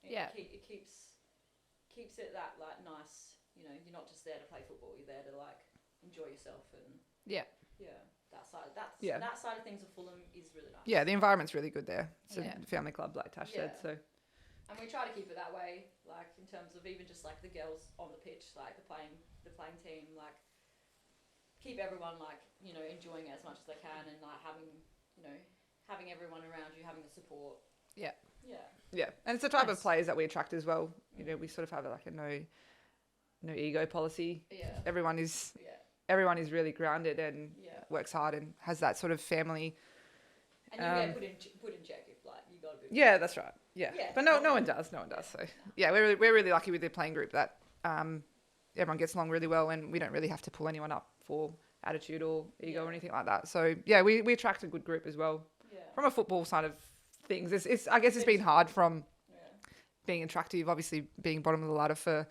It keeps it that like nice. You know, you're not just there to play football. You're there to like enjoy yourself and yeah. That side of things of Fulham is really nice. Yeah, the environment's really good there. It's a family club, like Tash said. So, and we try to keep it that way. Like in terms of even just like the girls on the pitch, like the playing team, like keep everyone like, you know, enjoying it as much as they can and like having everyone around you, having the support. Yeah. And it's the type of players that we attract as well. You know, we sort of have like a no ego policy. Yeah. Everyone is really grounded and works hard and has that sort of family. And you get put in check if like you got to be. Yeah, that's right. Yeah. But no one does. So yeah, we're really lucky with the playing group that everyone gets along really well, and we don't really have to pull anyone up for attitude or ego or anything like that. So yeah, we attract a good group as well. Yeah. From a football side of things, I guess it's been hard from being attractive, obviously being bottom of the ladder for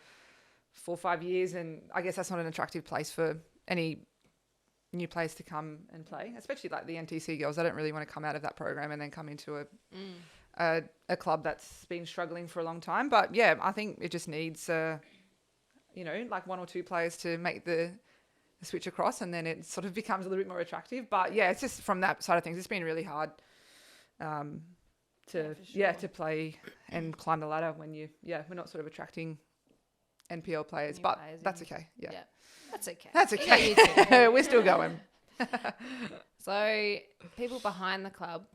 4 or 5 years, and I guess that's not an attractive place for any new players to come and play, especially like the NTC girls. I don't really want to come out of that program and then come into a club that's been struggling for a long time. But yeah, I think it just needs like 1 or 2 players to make the switch across, and then it sort of becomes a little bit more attractive. But yeah, it's just from that side of things, it's been really hard to play and climb the ladder when we're not sort of attracting NPL players, but that's okay. Yeah. That's okay. That's okay. We're still going. So people behind the club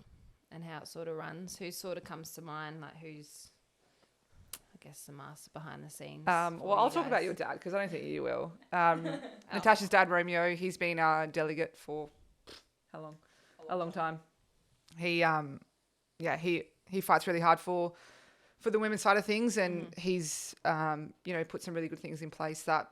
and how it sort of runs, who sort of comes to mind, like who's, I guess, the master behind the scenes? Well, I'll talk about your dad because I don't think you will. Natasha's dad, Romeo, he's been our delegate for how long? A long time. He fights really hard for the women's side of things, and he's put some really good things in place that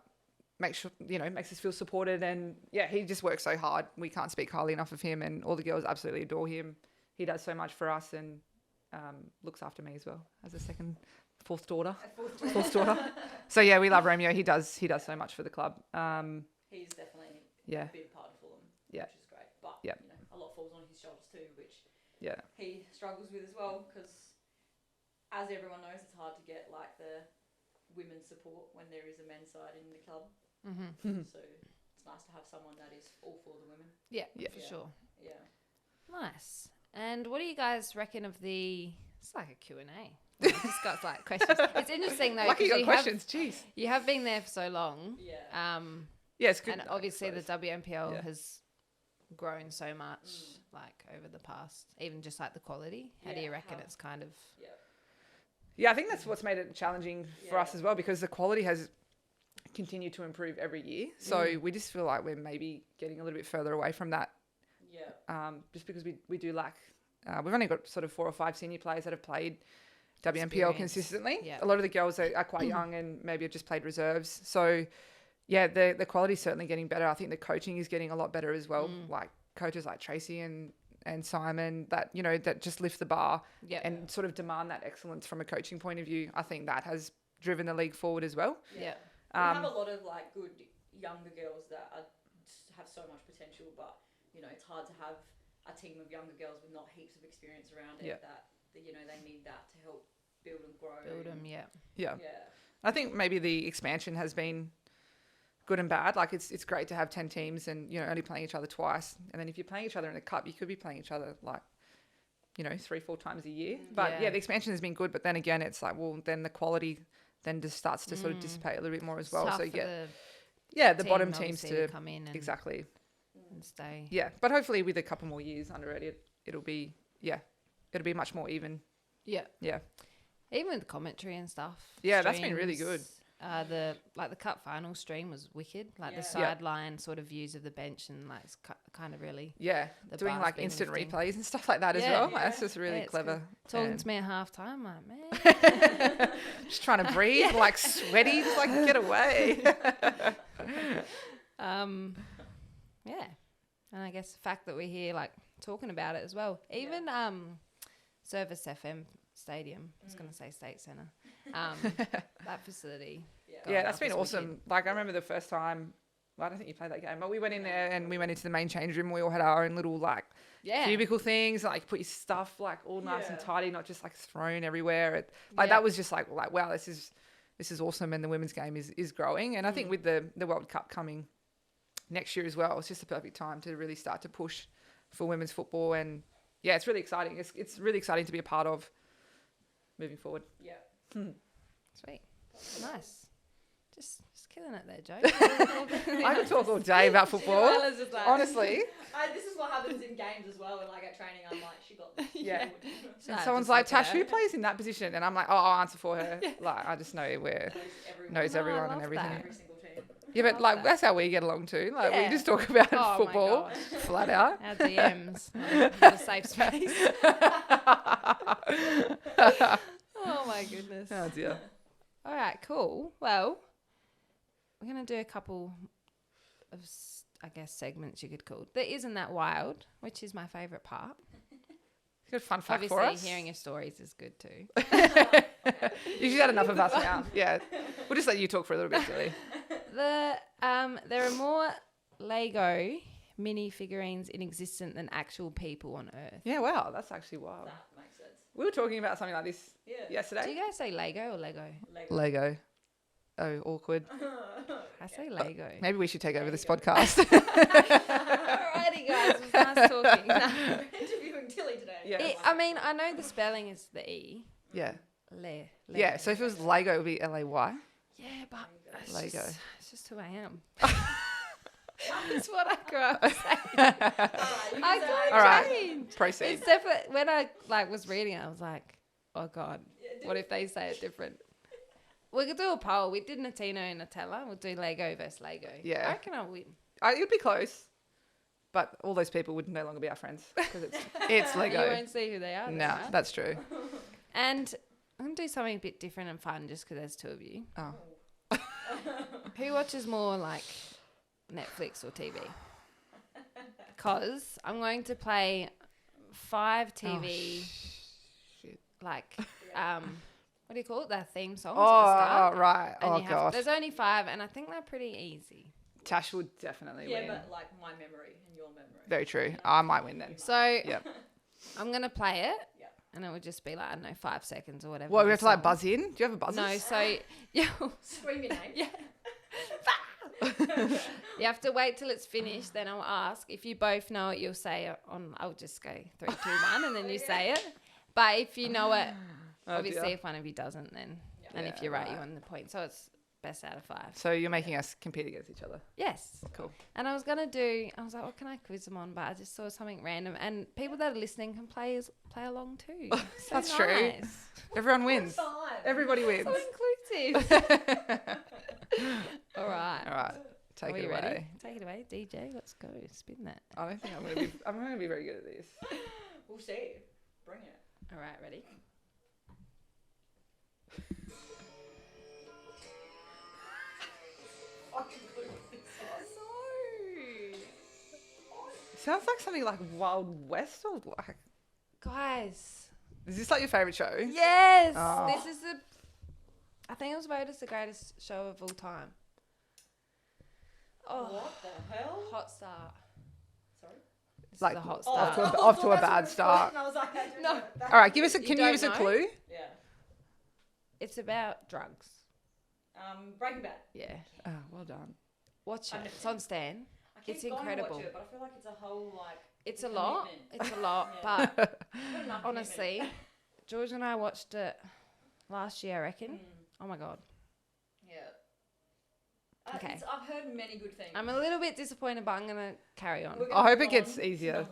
makes us feel supported. And yeah, he just works so hard. We can't speak highly enough of him, and all the girls absolutely adore him. He does so much for us, and looks after me as well as a fourth daughter. So yeah, we love Romeo. He does so much for the club. He's definitely a big part of Fulham, which is great. But a lot falls on his shoulders too, which he struggles with as well, because as everyone knows, it's hard to get like the women's support when there is a men's side in the club. So it's nice to have someone that is all for the women. Yeah, for sure. Yeah. Nice. And what do you guys reckon of it's like a Q&A. I've just got like questions. It's interesting though. Lucky you got questions, jeez. You have been there for so long. Yeah. Yeah, it's good. And obviously the WNPL has grown so much like over the past, even just like the quality. How do you reckon it's kind of... Yeah, I think that's what's made it challenging for us as well, because the quality has continued to improve every year. So we just feel like we're maybe getting a little bit further away from that. Yeah. Just because we do lack... we've only got sort of 4 or 5 senior players that have played WNPL consistently. Yeah. A lot of the girls are quite young and maybe have just played reserves. So, yeah, the quality's certainly getting better. I think the coaching is getting a lot better as well. Like coaches like Tracy and Simon that just lift the bar and sort of demand that excellence from a coaching point of view. I think that has driven the league forward as well. Yeah. We have a lot of like good younger girls that have so much potential, but it's hard to have a team of younger girls with not heaps of experience around it that they need that to help build and grow. Build them, Yeah. I think maybe the expansion has been good and bad. Like it's great to have 10 teams and only playing each other twice, and then if you're playing each other in the cup, you could be playing each other like 3-4 times a year. But the expansion has been good, but then again it's like, well, then the quality then just starts to sort of dissipate a little bit more as well. So the bottom teams to come in and exactly and stay. Yeah, but hopefully with a couple more years under it, it'll be much more even. Yeah. Yeah. Even with the commentary and stuff. Yeah, that's been really good. The cup final stream was wicked. Like the sideline sort of views of the bench, and like it's kind of really doing like instant replays and stuff like that as well. Like, that's just really clever. Talking to me at halftime, like man, just trying to breathe, like sweaty, just like get away. And I guess the fact that we're here like talking about it as well. Even Service FM Stadium, I was going to say State Centre, that facility. Yeah, that's been awesome. Like, I remember the first time, well, I don't think you played that game, but we went in there and we went into the main change room. We all had our own little, like, cubicle things, like, put your stuff, like, all nice and tidy, not just, like, thrown everywhere. That was just, like, wow, this is awesome, and the women's game is growing. And I think with the World Cup coming next year as well, it's just the perfect time to really start to push for women's football. And, yeah, it's really exciting. It's really exciting to be a part of moving forward. Yeah. Sweet. Nice. Just killing it there, Joe. I could talk all day about football. Honestly. This is what happens in games as well. When I get training, I'm like, she got this. Yeah. And someone's like, Tash, who plays in that position? And I'm like, I'll answer for her. Like, I just know knows everyone and everything. Every single team. Yeah, but like that's how we get along too. Like we just talk about football flat out. Our DMs. Not a safe space. Oh my goodness. Oh dear. All right, cool. Well, we're going to do a couple of, I guess, segments you could call. There Isn't That Wild, which is my favourite part. Good fun fact Obviously, for us. hearing your stories is good too. You've had enough of us now. Yeah. We'll just let you talk for a little bit, Julie. There are more Lego mini figurines in existence than actual people on Earth. Yeah, wow. That's actually wild. That makes sense. We were talking about something like this yesterday. Do you guys say Lego or Lego? Lego. Oh, awkward. I say Lego. Maybe we should take over this podcast. Alrighty, guys. It was nice talking. We're interviewing Tilly today. Yeah. I mean, I know the spelling is the E. Yeah. Lego. Yeah, so if it was Lego, it would be Lay. Yeah, but Lego. It's just who I am. It's what I grew up saying. I can't All right. change. Proceed. It's definitely, when I was reading it, I was like, oh God, what if they say it different? We could do a poll. We did Natino and Nutella. We'll do Lego versus Lego. Yeah. I reckon I'll win. It would be close, but all those people would no longer be our friends because it's Lego. You won't see who they are. No, right? that's true. And I'm going to do something a bit different and fun just because there's two of you. Oh. Who watches more like Netflix or TV? Because I'm going to play 5 TV, like, what do you call it? Their theme songs at the start. Oh, right. And God. There's only 5, and I think they're pretty easy. Tash would definitely win. Yeah, but like my memory and your memory. Very true. I might win then. So I'm going to play it, and it would just be like, I don't know, 5 seconds or whatever. What, we have to like buzz in? Do you have a buzzer? No, so Scream your name. Yeah. You have to wait till it's finished, then I'll ask. If you both know it, you'll say it I'll just go 3, 2, 1, and then you say it. But if you know it, obviously if one of you doesn't, then and if you're right, you won the point. So it's best out of 5. So you're making us compete against each other. Yes. Cool. And I was like, what can I quiz them on? But I just saw something random, and people that are listening can play along too. So That's nice. true. Everyone wins. Everybody wins. So inclusive. All right. All right. Take it away. Ready? Take it away, DJ. Let's go. Spin that. I don't think I'm going to be very good at this. We'll see. Bring it. All right, ready? Sounds like something like Wild West or like. Guys. Is this like your favourite show? Yes. Oh. This is I think it was voted the greatest show of all time. Oh. What the hell? Hot start. Sorry? This Like, is a hot start. off to a bad start. I was like, I don't No. know that. All right, can you don't give us a know? clue? Yeah. It's about drugs. Breaking Bad. Yeah. Oh, well done. Watch it. I've never It's seen on Stan. I keep It's going to incredible. watch it, but I feel like it's a whole like. It's a lot. commitment. It's a lot. Yeah. But Not enough honestly, George and I watched it last year, I reckon. commitment. Oh my God. Yeah. Okay. I've heard many good things. I'm a little bit disappointed, but I'm going to carry on. We're gonna I hope move it gets on. easier.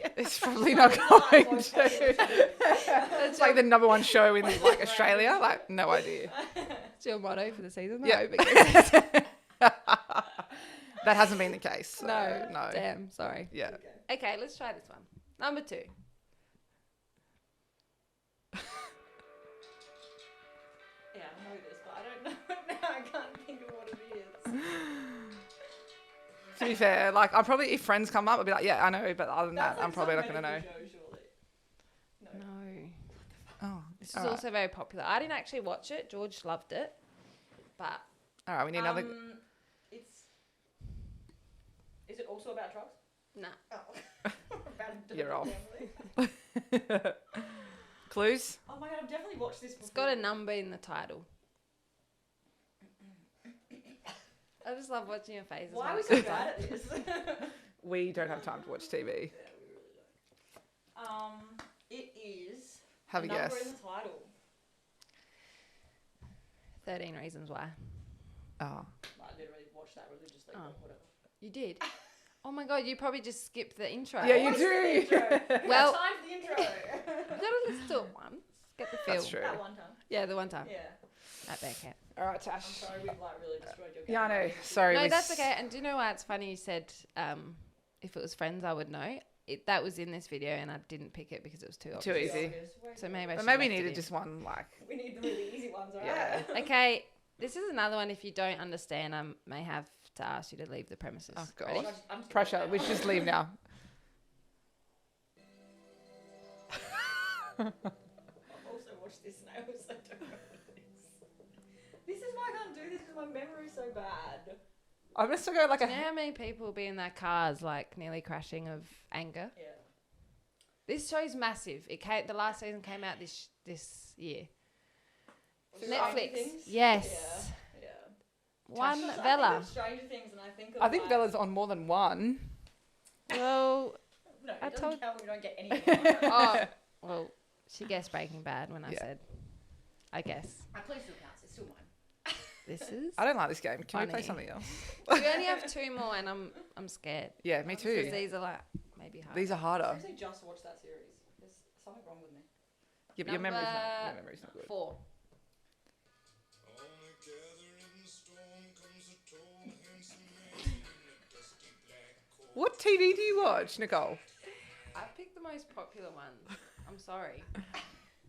It's It's probably not going to. It's like the number 1 show in like Australia. Like, no idea. It's your motto for the season. Yeah. I hope it gets That hasn't been the case. So, No. No. Damn. Sorry. Yeah. Okay, let's try this one. Number 2. Yeah, I know this, but I don't know it now. I can't think of what it is. To be fair, like I'll probably if friends come up, I'll be like, yeah, I know, but other than That's that, I'm like probably some not gonna know. medical show, surely. No. Oh, This is all right. also very popular. I didn't actually watch it. George loved it. But All right, we need another. It's. Is it also about drugs? nah. Oh. About You're off. family. Clues? Oh my god, I've definitely watched this before. It's got a number in the title. I just love watching your faces. Why are when we it so comes bad up. at this? We don't have time to watch TV. Yeah, we really don't. It is. Have a number guess. in the title. 13 Reasons Why. Oh. I literally watched that religiously. Oh. But whatever. You did? Oh my god, you probably just skipped the intro. Yeah, you What's the intro? Well- Time for the intro. You gotta listen to it once. Get the feel. That's true. That one time. Yeah, the one time. Yeah. At band camp. All right, I'm Tash. sorry we've like really destroyed your game. Yeah, I know. Sorry. No, we that's okay. And do you know why it's funny you said if it was Friends, I would know? That was in this video and I didn't pick it because it was too obvious. Too easy. So maybe I But should maybe have needed left it just one, like. We need the really easy ones, right? Yeah. in. Okay, this is another one. If you don't understand, I may have to ask you to leave the premises. Oh, Ready? God. I'm just Pressure. We should just leave now. I've also watched this and I also don't know what it is. This is why I can't do this because my memory's so bad. I'm just gonna go like Do you know a. how many people will be in their cars like nearly crashing of anger? Yeah. This show's massive. The last season came out this year. Stranger Netflix. Things? Yes. Yeah. One I think Vella. of Stranger Things and I think of I think like, Bella's on more than one. Well, No, I it doesn't told- count when we don't get anything. oh, well, she guessed Breaking Bad when I Yeah. said, I guess. My clue still counts. It's still mine. This is. I don't like this game. Can we play Funny. something else? We only have two more, and I'm scared Yeah, me because too. these are like maybe hard. These are harder. Seriously, just watched that series. There's something wrong with me. Yeah, but your memory's not. Your Number memory's not good. 4. What TV do you watch, Nicole? I've picked the most popular ones. I'm sorry.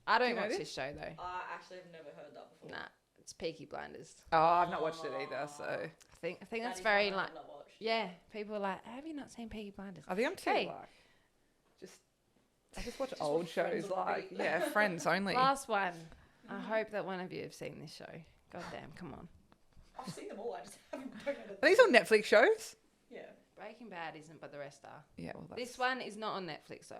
I don't you know watch this? this show though. I actually have never heard that before. Nah, it's Peaky Blinders. Oh, I've not watched it either, so I think That that's is very one I like have not watched. yeah. People are like, have you not seen Peaky Blinders? I think I'm too Hey. like I just watch Just old watch Friends shows on like repeat. Friends only. Last one. I hope that one of you have seen this show. God damn, come on. I've seen them all. I just don't know. Are these on Netflix shows? Yeah. Breaking Bad isn't, but the rest are. Yeah, well that's This one is not on Netflix though.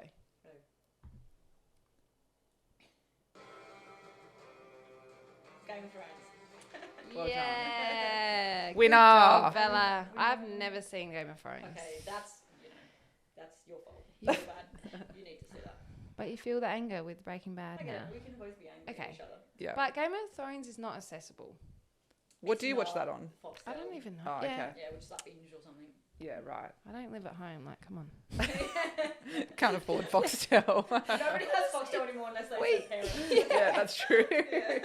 Game of Thrones. Well done. Yeah. good Winner. job, Bella. I've never seen Game of Thrones. Okay, that's that's your fault. You're bad. You need to see that. But you feel the anger with Breaking Bad Okay, now. we can both be angry Okay. at each other. yeah. But Game of Thrones is not accessible. What It's do you watch not that on? Foxtel. I don't even know. Oh, yeah. okay. Yeah, which is like Binge or something. Yeah, right. I don't live at home. Like, come on. Can't afford Foxtel. Nobody has Foxtel anymore unless they Wait. have parents. Yeah, that's true. Yeah.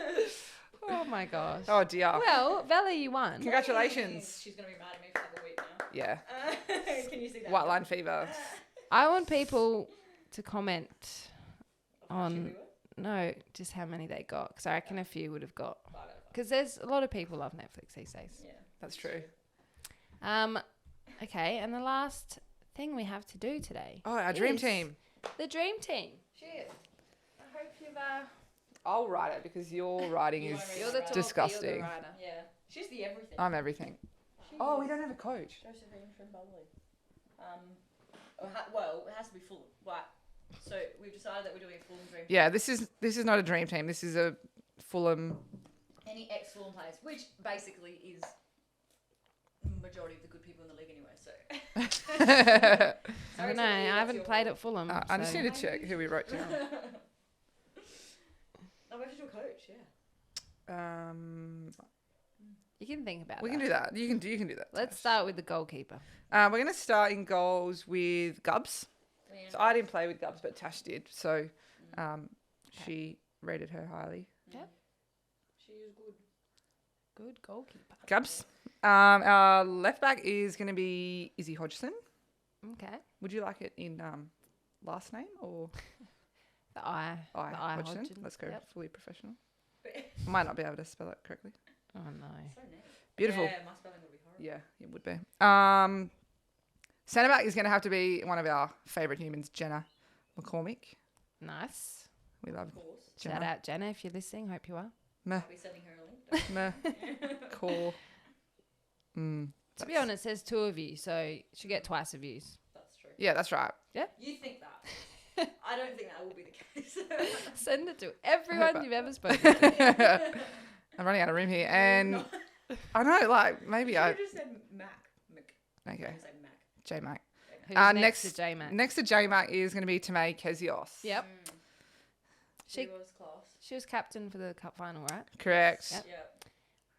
Oh my gosh. Oh dear. Well, Bella, you won. Congratulations. She's gonna be mad at me for like a week now. Yeah. Can you see that? White line fever. I want people to comment Of how shit we on were? no, just how many they got, because I reckon a few would have got. But I don't know. Because there's a lot of people love Netflix these days. Yeah. That's true. Okay, and the last thing we have to do today, Oh, our dream Is- team. the dream team. Shit. I hope you've. I'll write it because your writing You is wanna read You're it? the talker, disgusting. You're the writer. Yeah. She's the everything. I'm everything. She Oh, we is don't have a coach. Josephine Trimboli. Well, it has to be Fulham. Right. So we've decided that we're doing a Fulham dream. Yeah, this is not a dream team. This is a Fulham. Any ex-Fulham players, which basically is majority of the good people in the league anyway. So. I don't know. I haven't played at Fulham. I just so- need to check who we wrote down. No, we have to do a coach. Yeah. You can think about We that. can do that. You can do that. Let's Tash. start with the goalkeeper. We're going to start in goals with Gubs. Man. So I didn't play with Gubs, but Tash did. So she rated her highly. She is good. Good goalkeeper. Gubs. Our left back is going to be Izzy Hodgson. Okay. Would you like it in last name or The I. The I Hodgson? Hodgson. Let's go Yep. fully professional. I might not be able to spell it correctly. Oh no. So nice. Beautiful. Yeah, my spelling would be horrible. Yeah, it would be. Centre back is going to have to be one of our favourite humans, Jenna McCormick. Nice. We love Of course. Jenna. Shout out Jenna if you're listening. Hope you are. Meh, I'll be sending her a link. meh, core. To be honest, there's 2 of you, so you should get twice the views. That's true. Yeah, that's right. You think that. I don't think that will be the case. Send it to everyone you've ever spoken to. I'm running out of room here. And I know, like, maybe I... You just said Mac. Okay, Say Mac. J-Mac. Who's next next to J-Mac? Next to J-Mac is going to be Tamay Kezios. Yep. She She was class. she was captain for the cup final, right? Correct. Yep. Yeah.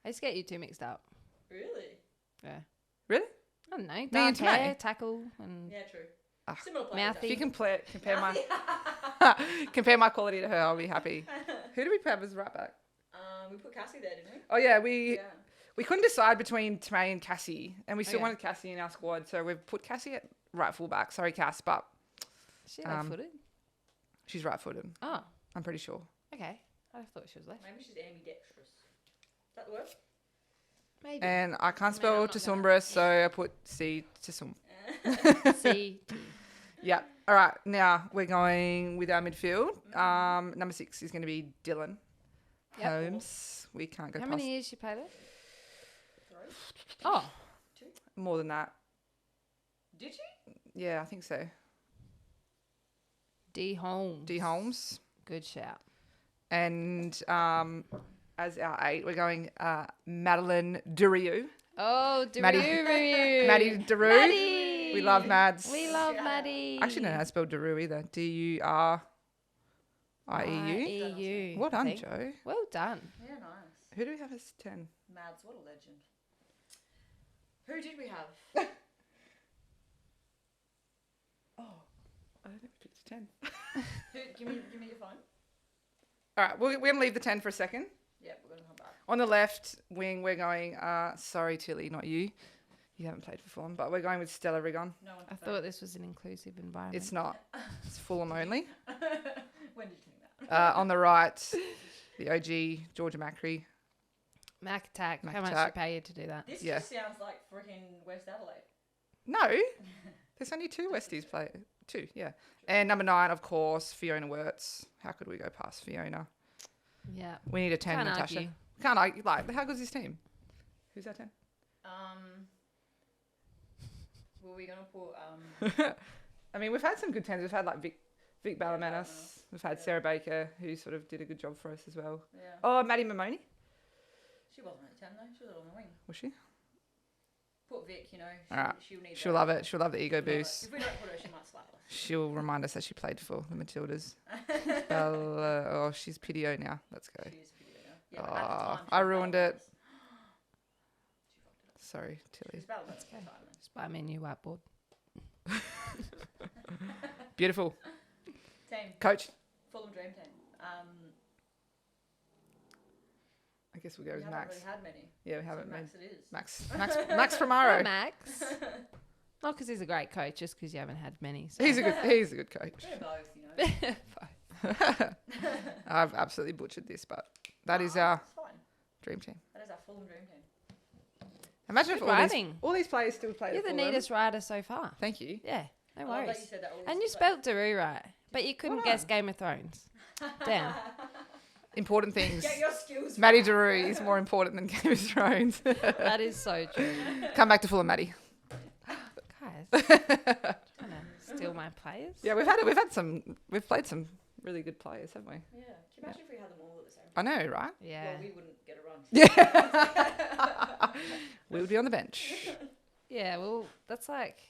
I used to get you 2 mixed up. Really? Yeah. Really? I don't know. and Dark hair, Tamay? tackle, and Yeah, true. Ah. Similar players. Mouthy. If you can compare my compare my quality to her, I'll be happy. Who do we have as right back? We put Cassie there, didn't we? Oh yeah, we Yeah. couldn't decide between Tamay and Cassie, and we still Okay. wanted Cassie in our squad, so we've put Cassie at right full back. Sorry, Cass, but she left-footed. she's right-footed. Oh, I'm pretty sure. okay. I thought she was left. Maybe she's ambidextrous. Is that the word? Maybe. And I can't I'm spell not gonna- Tassumbra, so I put C Tassum. C. Yeah. All right. Now we're going with our midfield. Number 6 is going to be Dylan Yep. Holmes. We can't go How past many years she played it? 3? Oh, more than that. Did she? Yeah, I think so. D. Holmes. D Holmes. Good shout. And as our 8, we're going Madeline Duriu. Oh, Maddie- Daru. Maddie Daru. Maddie. We love Mads. We love Yeah. Maddie. I actually don't know how to spell Daru either. Duriieu. IEU. Well done, I think. Joe. Well done. Yeah, nice. Who do we have as 10? Mads, what a legend. Who did we have? Oh, I don't think we picked a 10. Give me your phone. All right, we're going to leave the 10 for a second. Yeah, we're gonna come back. On the left wing, we're going, sorry, Tilly, not you. You haven't played for Fulham, but we're going with Stella Rigon. No one. I thought this was an inclusive environment. It's not. It's Fulham only. When did you think that? On the right, the OG, Georgia Macri. Mac Attack. Mac How much Attack. you pay you to do that? This Yeah. just sounds like freaking West Adelaide. No, there's only 2 Westies play. 2, yeah. And number 9, of course, Fiona Wirtz. How could we go past Fiona? Yeah. We need a 10, Can't Natasha. argue. Can't argue. Like, how good's this team? Who's that 10? Were we gonna put I mean, we've had some good 10s. We've had, like, Vic Ballamenis. Ballamenis. We've had Yeah. Sarah Baker, who sort of did a good job for us as well. Yeah. Oh, Maddie Mamoni. She wasn't at 10 though. She was on the wing. Was she? Put Vic, you know. Alright. She'll need She'll that. love it. She'll love the ego She'll love it. boost. If we don't put her, she might slap us. She'll remind us that she played for the Matildas. Bella, oh, she's PDO now. Let's go. She is pretty good, yeah, but at the Oh, time, she I was ruined Bella it. Bella. She fucked it up. Sorry, She Tilly. was Bella Bella for a time then. Just buy me a new whiteboard. Beautiful. Team. Coach. Fulham Dream Team. I guess we'll go We with haven't Max. really had many. Yeah, we So haven't made Max it is. Max Primaro. Max. Not because he's a great coach, just because you haven't had many. So. He's a good coach. We're both, you know. I've absolutely butchered this, but that is our It's fine. dream team. That is our Fulham Dream Team. Imagine Good if writing. all these players still play. You're at the Fulham. neatest writer so far. Thank you. Yeah, no I love that worries. you said that all And you these- spelt Daru right, but you couldn't Well guess done. Game of Thrones. Damn. Important things. Get your skills Maddie right. Daru is more important than Game of Thrones. That is so true. Come back to Fulham, Maddie. Guys, trying to steal my players. Yeah, we've played some really good players, haven't we? Yeah. Can you imagine if we had them all at the same I time? know, right? Yeah. Well, we wouldn't get a run. Yeah. We would be on the bench. Yeah, well, that's like,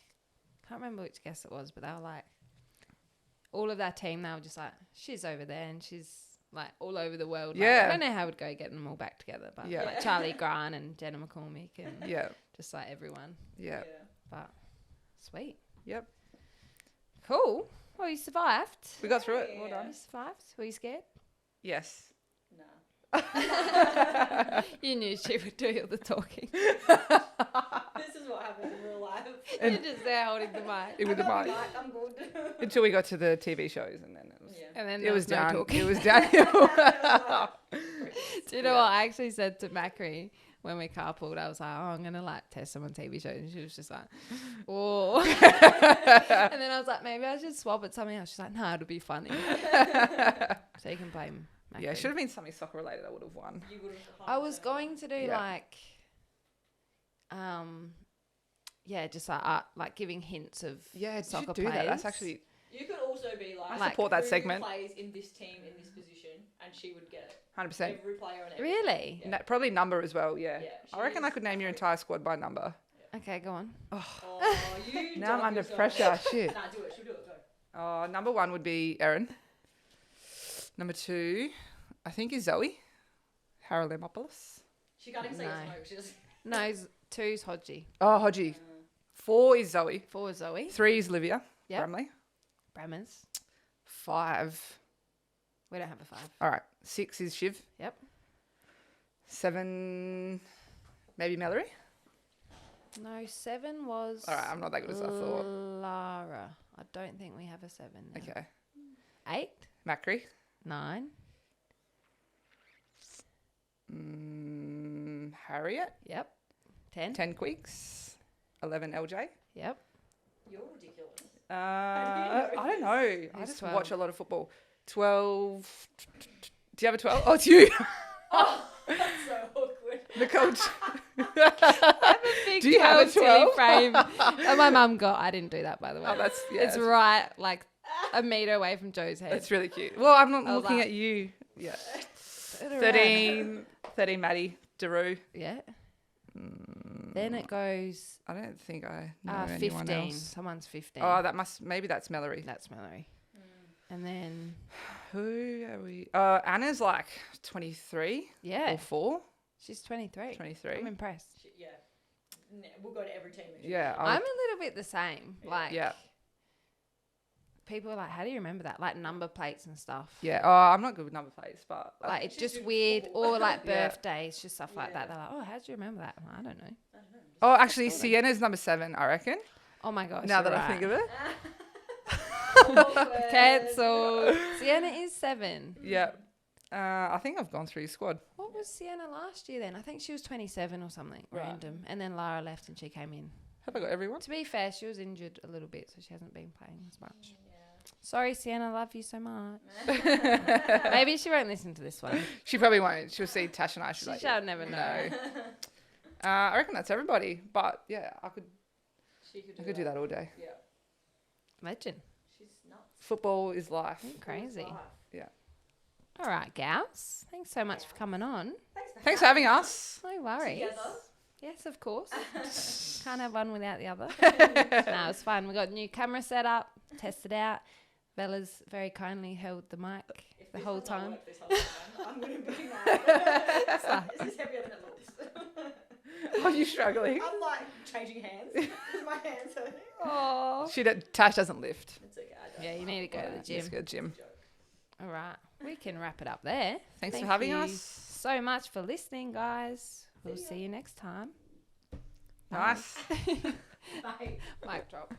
can't remember which guest it was, but they were like, all of that team, they were just like, she's over there and she's like all over the world. Like, Yeah. I don't know how it would go getting them all back together, but Yeah. like Charlie Grant and Jenna McCormick and Yeah. just like everyone. Yeah. But sweet. Yep. Cool. Well, you survived. We got through it. Yeah. Well You done. survived. Were you scared? Yes. Nah. You knew she would do all the talking. This is what happens in real life. You're just there holding the mic. With the I got mic. my mic, I'm good. Until we got to the TV shows, and then it was. Yeah. And then It there was no down. talking. It was downhill. Do you know what I actually said to Macri? when we carpooled, I was like, oh, I'm going to like test some on TV shows. And she was just like, oh. And then I was like, maybe I should swap it something else. She's like, no, it'll be funny. So you can blame Mackie. Yeah, it should have been something soccer related. I would have won. You would have. I was going to do Yeah. like, just like art, like giving hints of Yeah, soccer you should do players. that. That's actually... You could also be like, I support that who segment. plays in this team in this position, and she would get it. 100%. Every player and every. Really? Yeah. Probably number as well, yeah. Yeah, I reckon I could name your entire squad by number. Okay, go on. Oh, you Now I'm dug under yourself. pressure. Shit. Nah, do it. She'll do it. Go. Oh, number 1 would be Erin. Number 2, I think, is Zoe Haralimopoulos. She can't even say No. yes, no. She just. No, 2's Hodgie. Oh, Hodgie. 4 is Zoe. 4 is Zoe. 3 is Livia. Yep. Bramley. Brammers. 5. We don't have a 5. All right. 6 is Shiv. Yep. 7, maybe Mallory. No, 7 was. All right. I'm not that good as I thought. Lara. I don't think we have a 7 now. Okay. 8. Macri. 9. Harriet. Yep. 10. 10 Queeks. 11 LJ. Yep. You're ridiculous. I don't know. I Who's just 12? watch a lot of football. 12. Do you have a 12? Oh, it's you. Oh, that's so awkward. Nicole. Big Do you have a 12? frame that my mum got. I didn't do that, by the way. Oh, that's, yeah. It's right like a metre away from Joe's head. That's really cute. Well, I'm not I was looking like- at you. Yeah. Around. 13 Maddie. Daru. Yeah. Then it goes I don't think I know anyone 15. else. Someone's 15. Oh, maybe that's Mallory. That's Mallory. And then, Who are we? Anna's like 23 yeah, or 4. she's 23. 23. I'm impressed. Yeah. We'll go to every team. if you Yeah. want. I'm a little bit the same. Like, Yeah. people are like, how do you remember that? Like number plates and stuff. Yeah. Oh, I'm not good with number plates, but Like, it's Just just do weird. football. Or like Yeah. birthdays, just stuff like that. Yeah. They're like, oh, how do you remember that? I'm like, I don't know. I don't know. oh, actually, Sienna's number 7, I reckon. Oh my gosh. Now that you're I think of right. it. Cancelled. Sienna is 7. Yeah. I think I've gone through your squad. What was Sienna last year then? I think she was 27 or something Right. random. And then Lara left and she came in. Have I got everyone? To be fair, she was injured a little bit, so she hasn't been playing as much. Sorry, Sienna, love you so much. Maybe she won't listen to this one. She probably won't. She'll see Tash and I. She'll She be like, shall never know. I reckon that's everybody. But yeah, I could She could do that all day. Yeah. Legend. She's nuts. Football is life. Crazy. Life. Yeah. All right, gals. Thanks so much for coming on. Thanks for having us. No worries. Together. Yes, of course. Can't have one without the other. No, it's fun. We got a new camera set up, tested out. Bella's very kindly held the mic If the this whole does not time. work this whole time, I'm going to be mad. This is heavier than it looks. Are you struggling? I'm like changing hands because my hands hurting. Oh. Tash doesn't lift. It's okay. I don't Yeah, you need to go to the Let's gym. go to the gym. joke. All right. We can wrap it up there. Thanks Thank for having you us. so much for listening, guys. We'll see you next time. Nice. Bye. Mic drop.